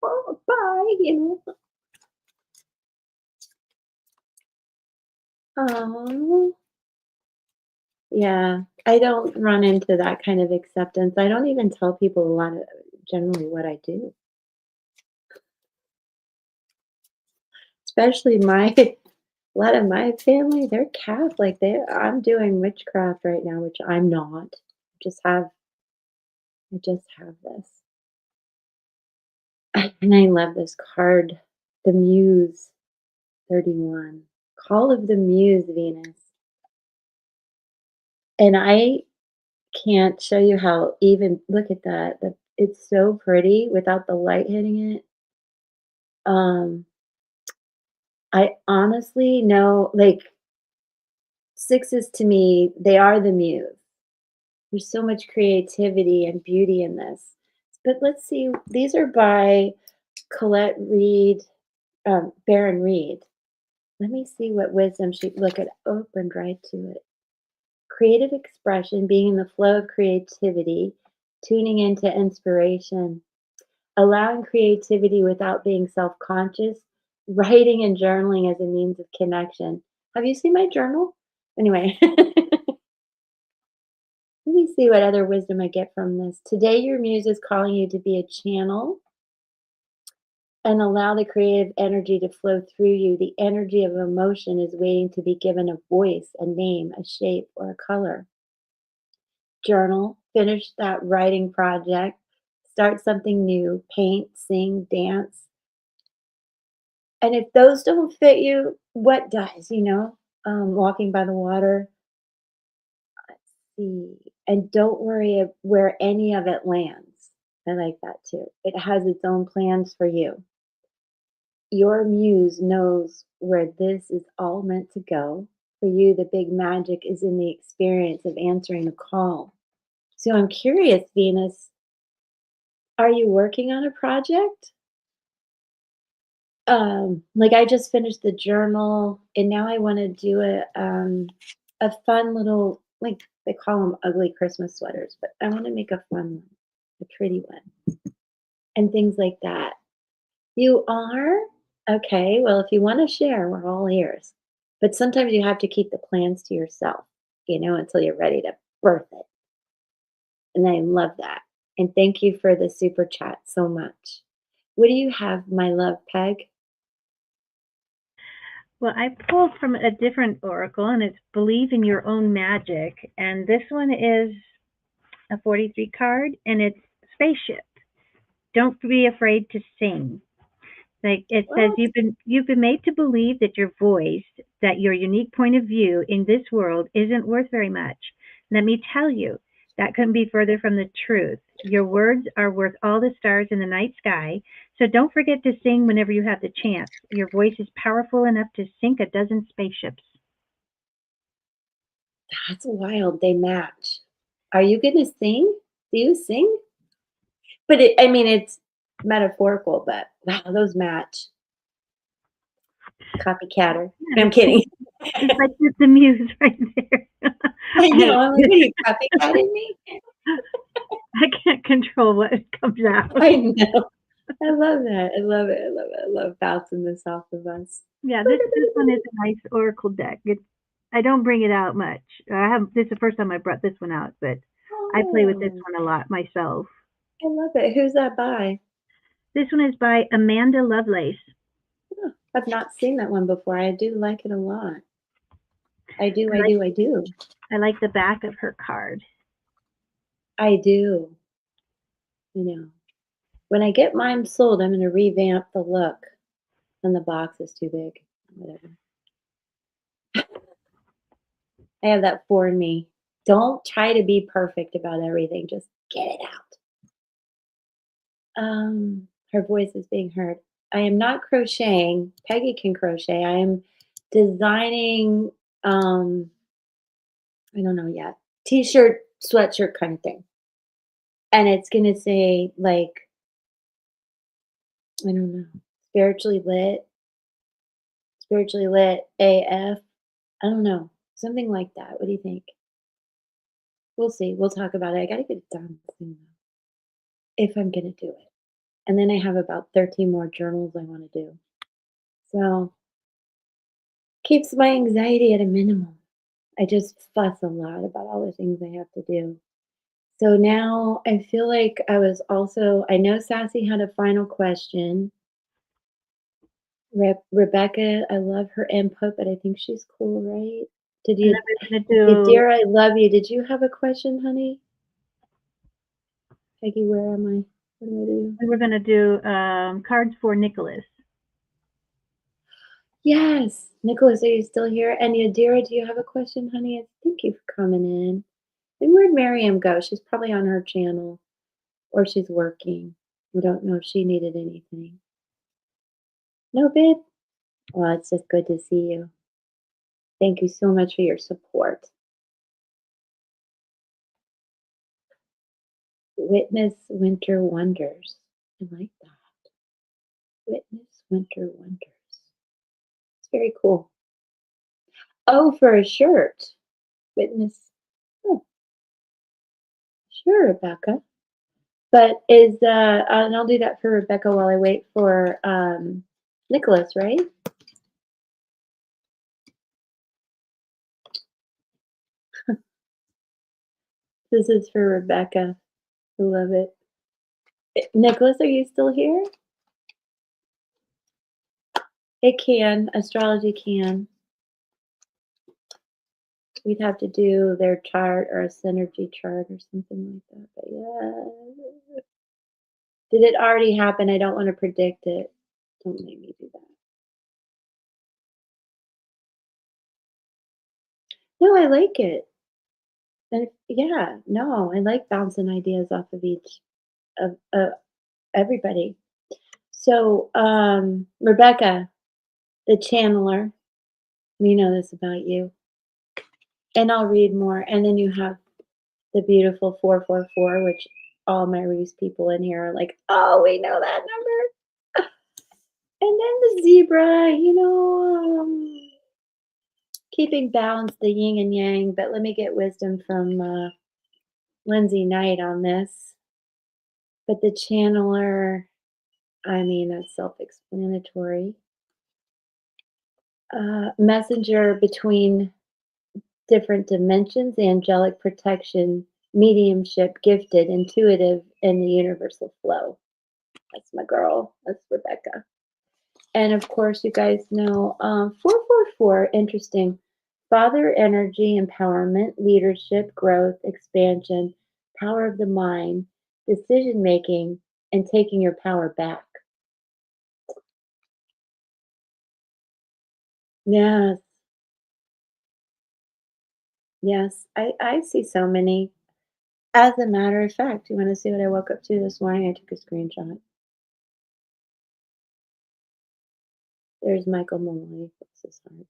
Oh, bye, Oh, yeah. I don't run into that kind of acceptance. I don't even tell people a lot of generally what I do, especially my a lot of my family. They're Catholic. I'm doing witchcraft right now, which I'm not. Just have I just have this, and I love this card, the Muse 31, Call of the Muse, Venus, and I can't show you how even look at that. It's so pretty without the light hitting it. Um, I honestly know, like, sixes to me, they are the muse. There's so much creativity and beauty in this. But let's see, these are by Colette Reed, Baron Reed. Let me see what wisdom she look at opened right to it. Creative expression, being in the flow of creativity, tuning into inspiration, allowing creativity without being self-conscious, writing and journaling as a means of connection. Have you seen my journal? Anyway, let me see what other wisdom I get from this. Today, your muse is calling you to be a channel and allow the creative energy to flow through you. The energy of emotion is waiting to be given a voice, a name, a shape, or a color. Journal, finish that writing project, start something new, paint, sing, dance. And if those don't fit you, what does, walking by the water, see, and don't worry where any of it lands. I like that too. It has its own plans for you. Your muse knows where this is all meant to go. For you, the big magic is in the experience of answering the call. So I'm curious, Venus, are you working on a project? Like I just finished the journal and now I want to do a fun little like they call them ugly Christmas sweaters, but I want to make a fun one, a pretty one, and things like that. You are? Okay, well, if you want to share, we're all ears. But sometimes you have to keep the plans to yourself, until you're ready to birth it. And I love that. And thank you for the super chat so much. What do you have, my love, Peg? Well, I pulled from a different oracle, and it's Believe in Your Own Magic. And this one is a 43 card, and it's Spaceship. Don't be afraid to sing. Like it says, What? you've been made to believe that your voice, that your unique point of view in this world isn't worth very much. Let me tell you, that couldn't be further from the truth. Your words are worth all the stars in the night sky. So don't forget to sing whenever you have the chance. Your voice is powerful enough to sink a dozen spaceships. That's wild. They match. Are you going to sing? Do you sing? But I mean, it's metaphorical, but wow, those match. Copycatter. Yeah, No, I'm kidding. it's like the muse right there. I know. I'm like, what are you copycatting me? I can't control what comes out. I know. I love that. I love it. I love it. I love bouncing this off of us. Yeah, this one is a nice oracle deck. I don't bring it out much. This is the first time I brought this one out, but I play with this Oh, one a lot myself. I love it. Who's that by? This one is by Amanda Lovelace. Oh, I've not seen that one before. I do like it a lot. I do. I I like do. I do. I like the back of her card. I do. When I get mine sold, I'm going to revamp the look. And the box is too big. Whatever. I have that for me. Don't try to be perfect about everything. Just get it out. Her voice is being heard. I am not crocheting. Peggy can crochet. I am designing, I don't know yet, t-shirt, sweatshirt kind of thing. And it's going to say, like, I don't know, spiritually lit AF. I don't know, something like that. What do you think? We'll see. We'll talk about it. I got to get it done soon, if I'm going to do it. And then I have about 13 more journals I want to do. So keeps my anxiety at a minimum. I just fuss a lot about all the things I have to do. So now I feel like I know Sassy had a final question. Rebecca, I love her input, but I think she's cool, right? And then we're gonna do Dear, I love you. Did you have a question, honey? Peggy, where am I? What do I do? we're gonna do cards for Nicholas. Yes. Nicholas, are you still here? And Yadira, do you have a question, honey? Thank you for coming in. And where'd Miriam go? She's probably on her channel or she's working. We don't know if she needed anything. No, babe? Well, it's just good to see you. Thank you so much for your support. Witness Winter Wonders. I like that. Witness Winter Wonders. It's very cool. Oh, for a shirt. Witness. Oh, sure, Rebecca. But and I'll do that for Rebecca while I wait for Nicholas, right? This is for Rebecca. I love it. Nicholas, are you still here? It can. Astrology can. We'd have to do their chart or a synergy chart or something like that. But yeah. Did it already happen? I don't want to predict it. Don't make me do that. No, I like it. And yeah, no, I like bouncing ideas off of each of everybody. So, Rebecca, the channeler, we know this about you. And I'll read more. And then you have the beautiful 444, which all my Reese people in here are like, "Oh, we know that number." And then the zebra, keeping balance, the yin and yang, but let me get wisdom from Lindsay Knight on this. But the channeler, I mean, that's self-explanatory. Messenger between different dimensions, angelic protection, mediumship, gifted, intuitive, and the universal flow. That's my girl. That's Rebecca. And of course, you guys know 444, interesting. Father energy, empowerment, leadership, growth, expansion, power of the mind, decision making, and taking your power back. Yes, yes. I see so many. As a matter of fact, you want to see what I woke up to this morning? I took a screenshot. There's Michael Malloy. What's his heart?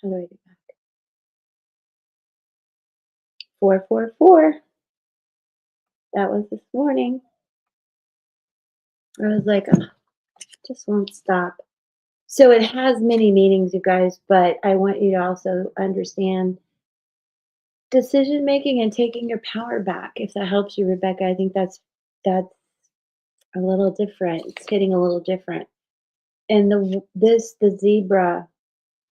How do I do that? 444. That was this morning. I was like, "Ugh, just won't stop." So it has many meanings, you guys, but I want you to also understand decision making and taking your power back. If that helps you, Rebecca, I think that's a little different. It's hitting a little different. And the zebra,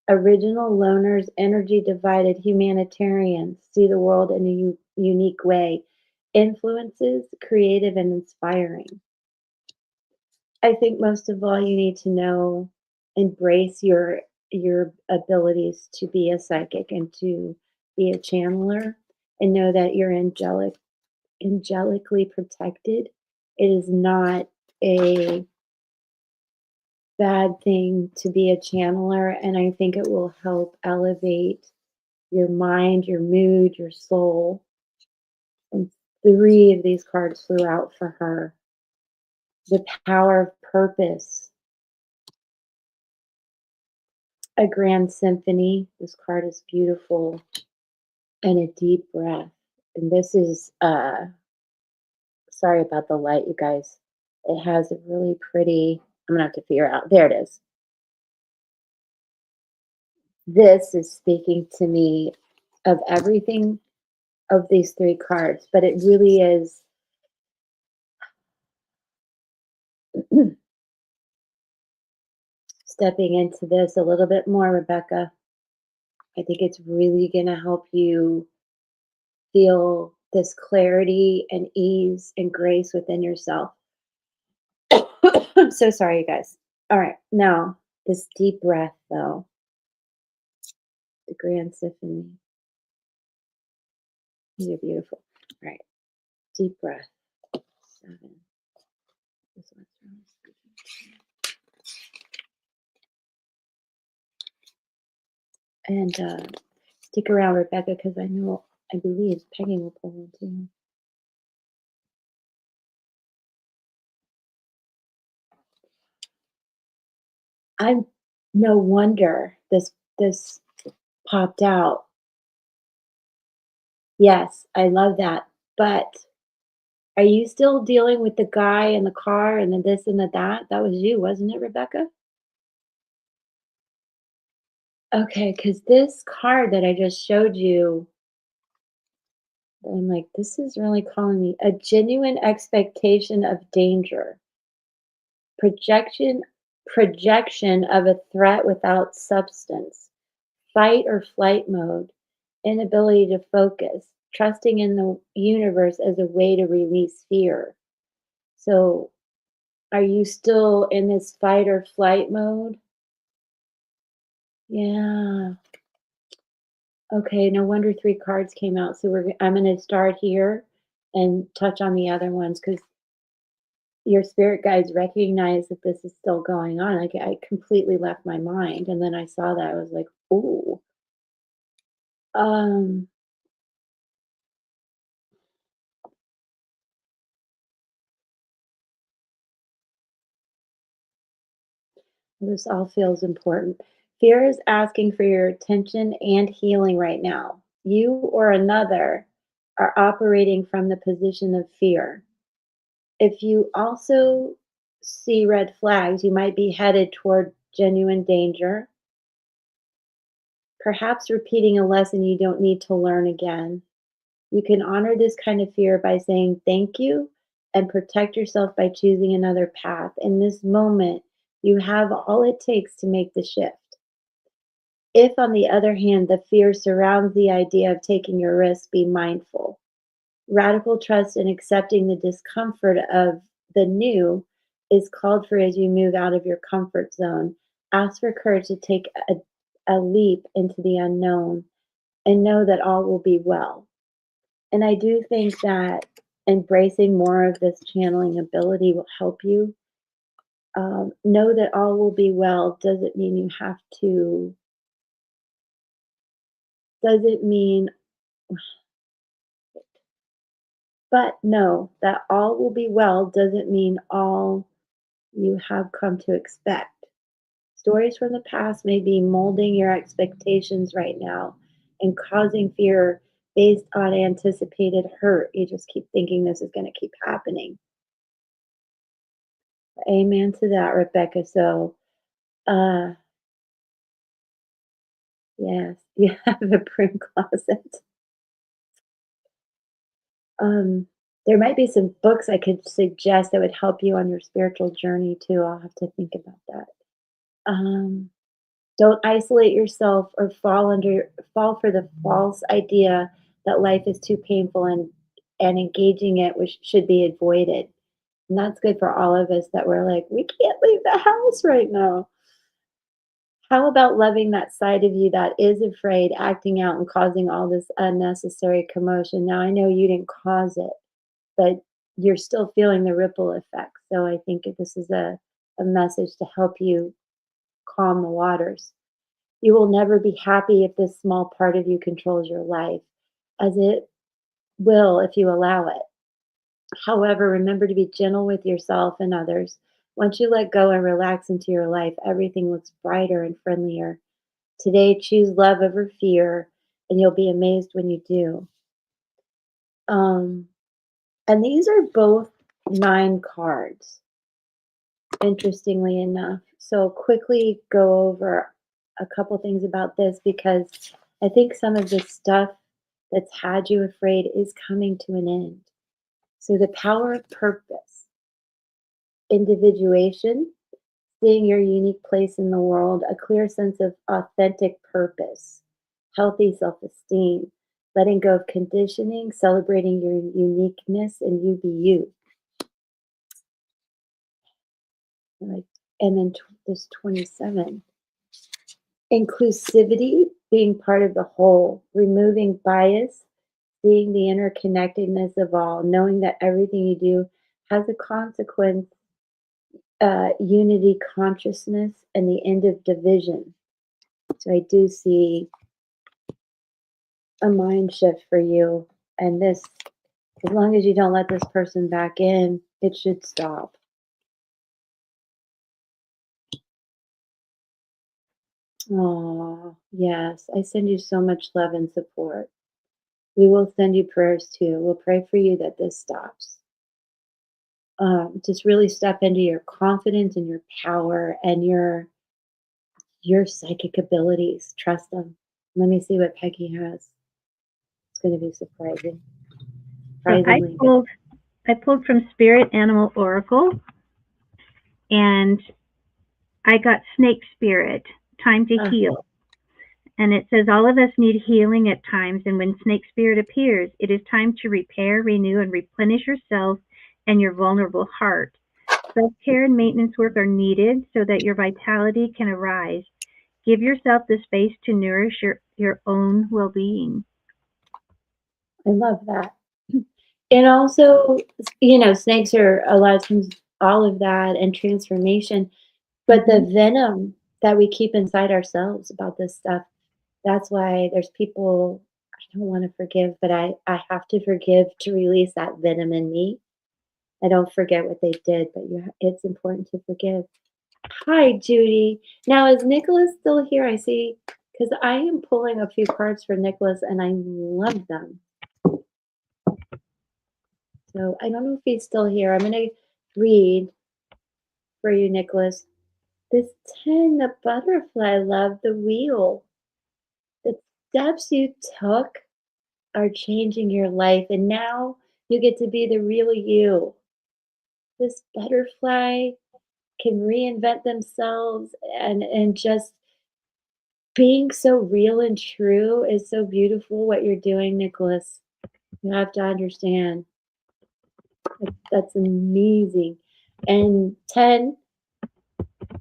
original loners, energy divided humanitarians, see the world in a unique way, influences, creative and inspiring. I think most of all, you need to know, embrace your abilities to be a psychic and to be a channeler, and know that you're angelically protected. It is not a bad thing to be a channeler, and I think it will help elevate your mind, your mood, your soul. And three of these cards flew out for her. The power of purpose, a grand symphony. This card is beautiful. And a deep breath. And this is sorry about the light, you guys. It has a really pretty, I'm gonna have to figure out. There it is. This is speaking to me of everything of these three cards, but it really is stepping into this a little bit more, Rebecca. I think it's really going to help you feel this clarity and ease and grace within yourself. I'm so sorry, you guys. All right, now this deep breath, though, the grand symphony. You're beautiful. All right, deep breath. 7. This one's really speaking. And stick around, Rebecca, because I believe Peggy will pull one too. I'm no wonder this popped out. Yes, I love that. But are you still dealing with the guy in the car and the this and the that? That was you, wasn't it, Rebecca? Okay, because this card that I just showed you, I'm like, this is really calling me a genuine expectation of danger, projection, projection of a threat without substance, fight or flight mode, inability to focus, trusting in the universe as a way to release fear. So, are you still in this fight or flight mode? Yeah. Okay, no wonder 3 cards came out. So I'm gonna start here and touch on the other ones because your spirit guides recognize that this is still going on. Like, I completely left my mind, and then I saw that, I was like, "Ooh." Um, this all feels important. Fear is asking for your attention and healing right now. you or another are operating from the position of fear. If you also see red flags, you might be headed toward genuine danger, perhaps repeating a lesson you don't need to learn again. You can honor this kind of fear by saying thank you and protect yourself by choosing another path. In this moment, you have all it takes to make the shift. If, on the other hand, the fear surrounds the idea of taking your risk, be mindful. Radical trust in accepting the discomfort of the new is called for as you move out of your comfort zone. Ask for courage to take a leap into the unknown and know that all will be well. And I do think that embracing more of this channeling ability will help you. Know that all will be well doesn't mean you have to, doesn't mean, but know that all will be well doesn't mean all you have come to expect. Stories from the past may be molding your expectations right now and causing fear based on anticipated hurt. You just keep thinking this is going to keep happening. Amen to that, Rebecca. So, uh, yes, you have a broom closet. Um, there might be some books I could suggest that would help you on your spiritual journey too. I'll have to think about that. Um, don't isolate yourself or fall for the false idea that life is too painful and engaging it, which should be avoided. And that's good for all of us that we're like, we can't leave the house right now. How about loving that side of you that is afraid, acting out and causing all this unnecessary commotion? Now, I know you didn't cause it, but you're still feeling the ripple effect. So I think this is a message to help you calm the waters. You will never be happy if this small part of you controls your life, as it will if you allow it. However, remember to be gentle with yourself and others. Once you let go and relax into your life, everything looks brighter and friendlier. Today, choose love over fear, and you'll be amazed when you do. Um, and these are both 9 cards, interestingly enough. So, quickly go over a couple things about this because I think some of the stuff that's had you afraid is coming to an end. So, the power of purpose, individuation, seeing your unique place in the world, a clear sense of authentic purpose, healthy self esteem, letting go of conditioning, celebrating your uniqueness, and you be you. Like, and then this 27. Inclusivity, being part of the whole, removing bias, seeing the interconnectedness of all, knowing that everything you do has a consequence, unity consciousness, and the end of division. So I do see a mind shift for you. And this, as long as you don't let this person back in, it should stop. Oh, yes. I send you so much love and support. We will send you prayers too. We'll pray for you that this stops. Just really step into your confidence and your power and your psychic abilities. Trust them. Let me see what Peggy has. It's going to be surprising. So I pulled from Spirit Animal Oracle, and I got Snake Spirit, time to heal. And it says all of us need healing at times, and when Snake Spirit appears, it is time to repair, renew, and replenish yourself and your vulnerable heart. Self-care and maintenance work are needed so that your vitality can arise. Give yourself the space to nourish your own well-being. I love that. And also, snakes are a lot of times all of that and transformation, but the venom that we keep inside ourselves about this stuff, that's why there's people I don't want to forgive, but I have to forgive to release that venom in me. I don't forget what they did, but it's important to forgive. Hi, Judy. Now, is Nicholas still here? I see, because I am pulling a few cards for Nicholas and I love them. So I don't know if he's still here. I'm going to read for you, Nicholas. This 10, the butterfly, love the wheel. The steps you took are changing your life, and now you get to be the real you. This butterfly can reinvent themselves, and just being so real and true is so beautiful what you're doing, Nicholas. You have to understand. That's amazing. And 10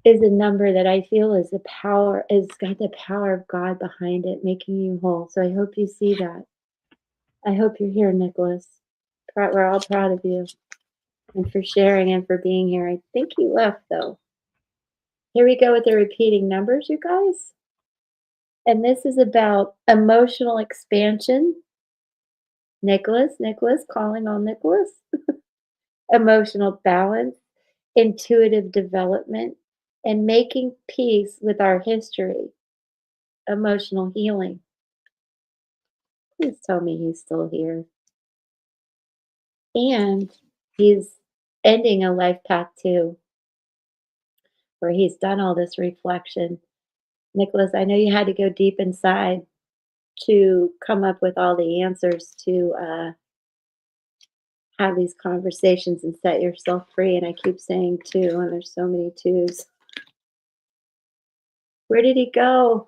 is a number that I feel is the power, it's got the power of God behind it, making you whole. So I hope you see that. I hope you're here, Nicholas. We're all proud of you and for sharing and for being here. I think he left though. Here we go with the repeating numbers, you guys. And this is about emotional expansion. Nicholas, calling on Nicholas. Emotional balance, intuitive development, and making peace with our history. Emotional healing. Please tell me he's still here. And he's ending a life path too, where he's done all this reflection. Nicholas, I know you had to go deep inside to come up with all the answers to have these conversations and set yourself free. And I keep saying two, and there's so many twos. Where did he go?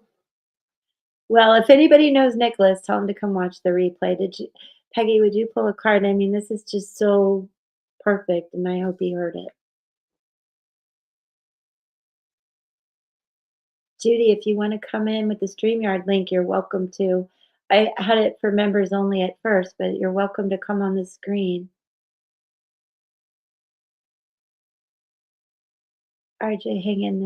Well, if anybody knows Nicholas, tell him to come watch the replay. Did you, Peggy? Would you pull a card? I mean, this is just so perfect, and I hope he heard it. Judy, if you want to come in with the StreamYard link, you're welcome to. I had it for members only at first, but you're welcome to come on the screen. RJ, hang in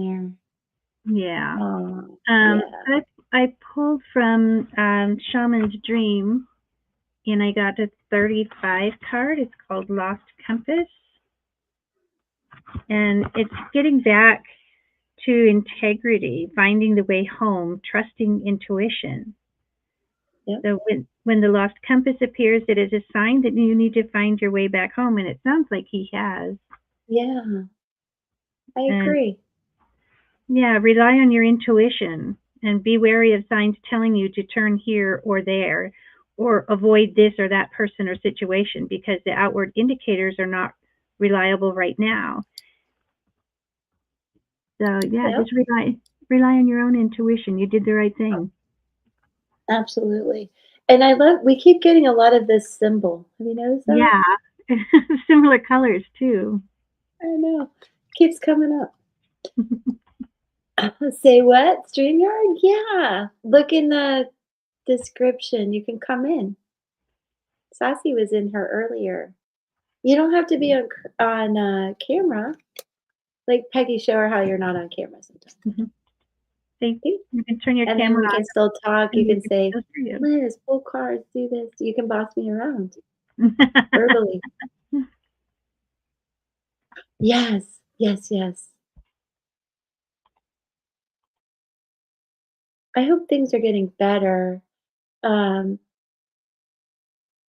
there. Yeah. Oh, yeah. I pulled from Shaman's Dream, and I got a 35 card. It's called Lost Compass. And it's getting back to integrity, finding the way home, trusting intuition. Yep. So when the lost compass appears, it is a sign that you need to find your way back home, and it sounds like he has. Yeah, I And agree. yeah, rely on your intuition and be wary of signs telling you to turn here or there or avoid this or that person or situation, because the outward indicators are not reliable right now. So yeah, Yep. just rely on your own intuition. You did the right thing. Absolutely. And I love, we keep getting a lot of this symbol. Have you noticed that? Yeah. Similar colors too. I know. Keeps coming up. Say what? StreamYard? Yeah. Look in the description. You can come in. Sassy was in her earlier. You don't have to be on camera. Like Peggy, show her how you're not on camera sometimes. Mm-hmm. See, you can turn your And camera then we on. can still talk. You can say, You. Liz, pull cards, do this. You can boss me around verbally. Yes, yes, yes. I hope things are getting better. Um,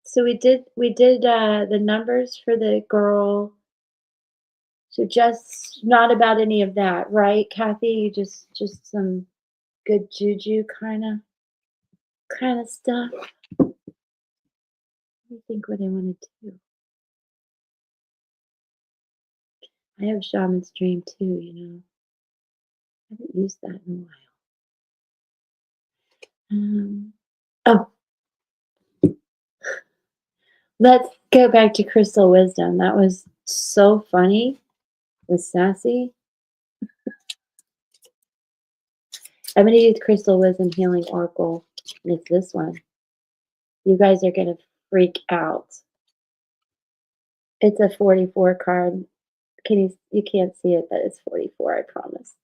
so we did the numbers for the girl. So just not about any of that, right, Kathy? You just some good juju kind of stuff. Let me think what I want to do. I have Shaman's Dream too, I haven't used that in a while. Oh, let's go back to Crystal Wisdom. That was so funny with Sassy. I'm going to use Crystal Wisdom Healing Oracle. And it's this one. You guys are going to freak out. It's a 44 card. You can't see it, but it's 44, I promise.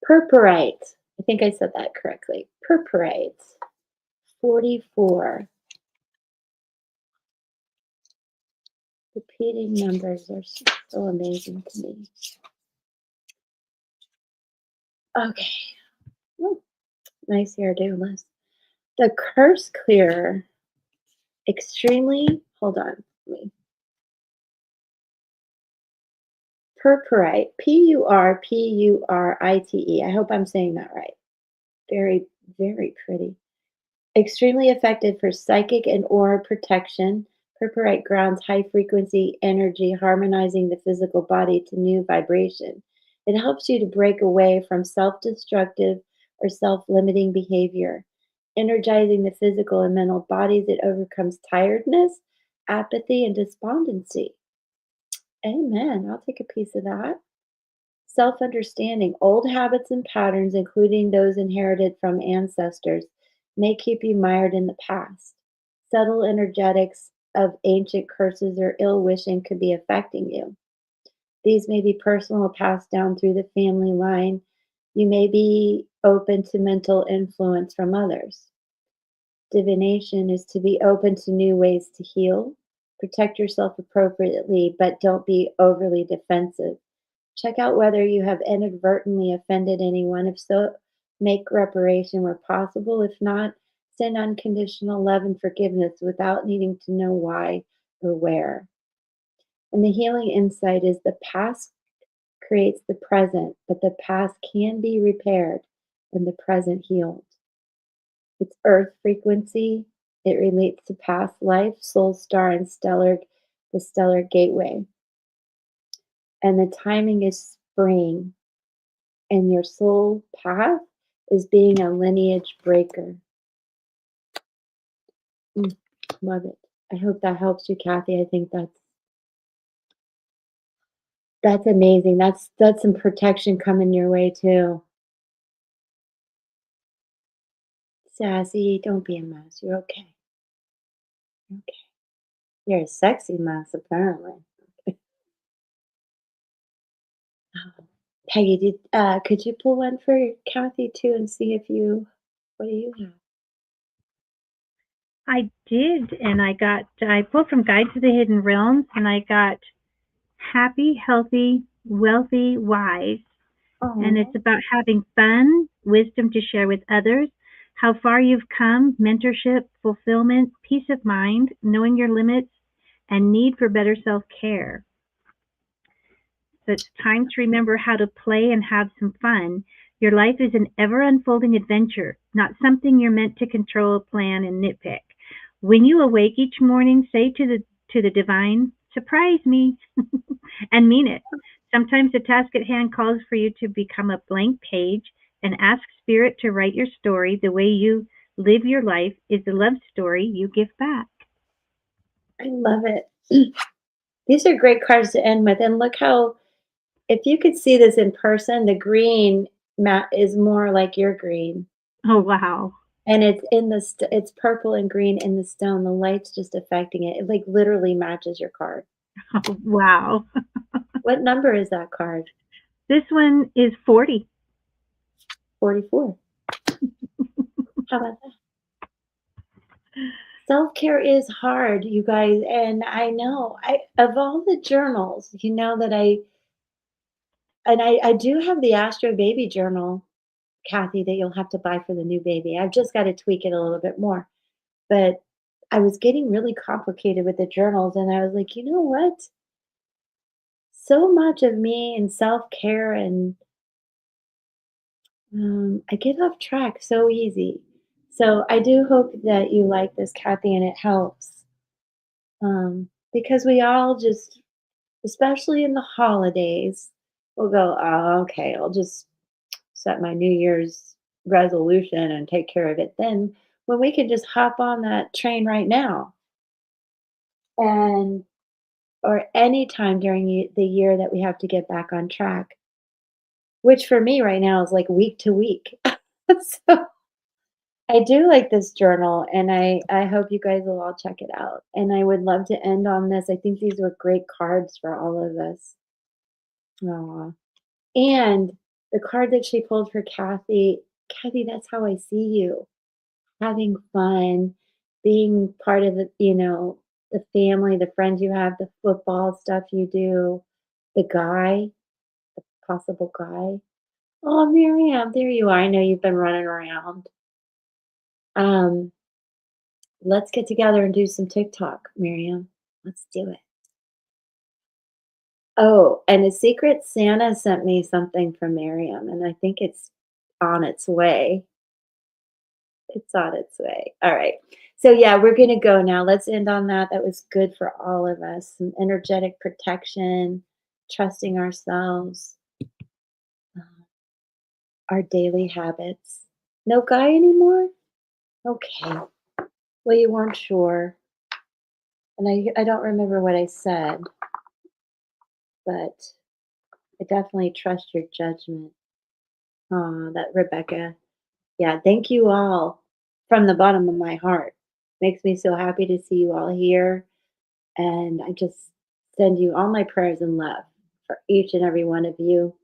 Purpurite. I think I said that correctly. Purpurite. 44. Repeating numbers are so amazing to me. Okay. Ooh, nice hairdo, Liz. The curse clearer, extremely, hold on, let me, purpurite, Purpurite. I hope I'm saying that right. Very, very pretty. Extremely effective for psychic and aura protection. Purpurite grounds high frequency energy, harmonizing the physical body to new vibration. It helps you to break away from self destructive or self limiting behavior. Energizing the physical and mental bodies, it overcomes tiredness, apathy, and despondency. Amen. I'll take a piece of that. Self understanding. Old habits and patterns, including those inherited from ancestors, may keep you mired in the past. Subtle energetics of ancient curses or ill wishing could be affecting you. These may be personal or passed down through the family line. You may be open to mental influence from others. Divination is to be open to new ways to heal. Protect yourself appropriately, but don't be overly defensive. Check out whether you have inadvertently offended anyone. If so, make reparation where possible. If not, send unconditional love and forgiveness without needing to know why or where. And the healing insight is the past creates the present, but the past can be repaired and the present healed. It's earth frequency. It relates to past life, soul star, and the stellar gateway. And the timing is spring. And your soul path is being a lineage breaker. Love it. I hope that helps you, Kathy. I think that's amazing. That's some protection coming your way too. Sassy, don't be a mess. You're okay. Okay. You're a sexy mess, apparently. Oh, Peggy, could you pull one for Kathy too and see if you what do you have? I did, and I pulled from Guide to the Hidden Realms, and I got happy, healthy, wealthy, wise. And it's Oh, about having fun, wisdom to share with others, how far you've come, mentorship, fulfillment, peace of mind, knowing your limits, and need for better self care. So it's time to remember how to play and have some fun. Your life is an ever unfolding adventure, not something you're meant to control, plan, and nitpick. When you awake each morning, say to the divine, surprise me, and mean it. Sometimes the task at hand calls for you to become a blank page and ask spirit to write your story. The way you live your life is the love story you give back. I love it. These are great cards to end with. And look how, if you could see this in person, the green mat is more like your green. Oh, wow. And it's in it's purple and green in the stone. The light's just affecting it. It like literally matches your card. Oh, wow. What number is that card? This one is 40. 44. How about that? Self-care is hard, you guys, and I know. I of all the journals, you know that I do have the Astro Baby journal, Kathy, that you'll have to buy for the new baby. I've just got to tweak it a little bit more. But I was getting really complicated with the journals, and I was like, you know what? So much of me and self-care and I get off track so easy. So I do hope that you like this, Kathy, and it helps. Because we all just, especially in the holidays, will go, oh, okay, I'll just set my New Year's resolution and take care of it then when we can just hop on that train right now and or any time during the year that we have to get back on track, which for me right now is like week to week. So I do like this journal, and I hope you guys will all check it out. And I would love to end on this. I think these were great cards for all of us. Aw. And the card that she pulled for Kathy, Kathy, that's how I see you. Having fun, being part of the family, the friends you have, the football stuff you do, the guy, possible guy. Oh, Miriam, there you are. I know you've been running around. Um, let's get together and do some TikTok, Miriam. Let's do it. Oh, and a secret Santa sent me something from Miriam, and I think it's on its way. It's on its way. All right. So, yeah, we're going to go now. Let's end on that. That was good for all of us. Some energetic protection, trusting ourselves, uh, our daily habits. No guy anymore? Okay. Well, you weren't sure. And I don't remember what I said, but I definitely trust your judgment. That Rebecca. Yeah, thank you all from the bottom of my heart. Makes me so happy to see you all here. And I just send you all my prayers and love for each and every one of you.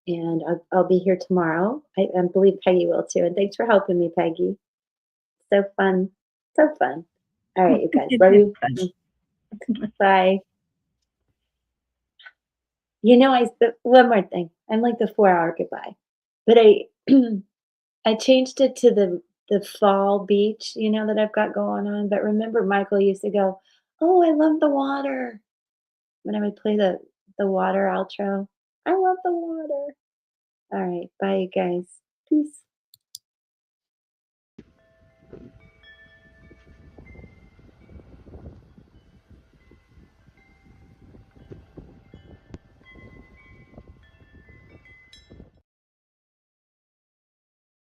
And I'll be here tomorrow. I believe Peggy will too. And thanks for helping me, Peggy. So fun. So fun. All right, you guys. Love It's you. fun. Bye. You know, one more thing. I'm like the 4 hour goodbye, but I I changed it to the fall beach, that I've got going on. But remember, Michael used to go, "Oh, I love the water," when I would play the water outro. I love the water. All right, bye, you guys. Peace.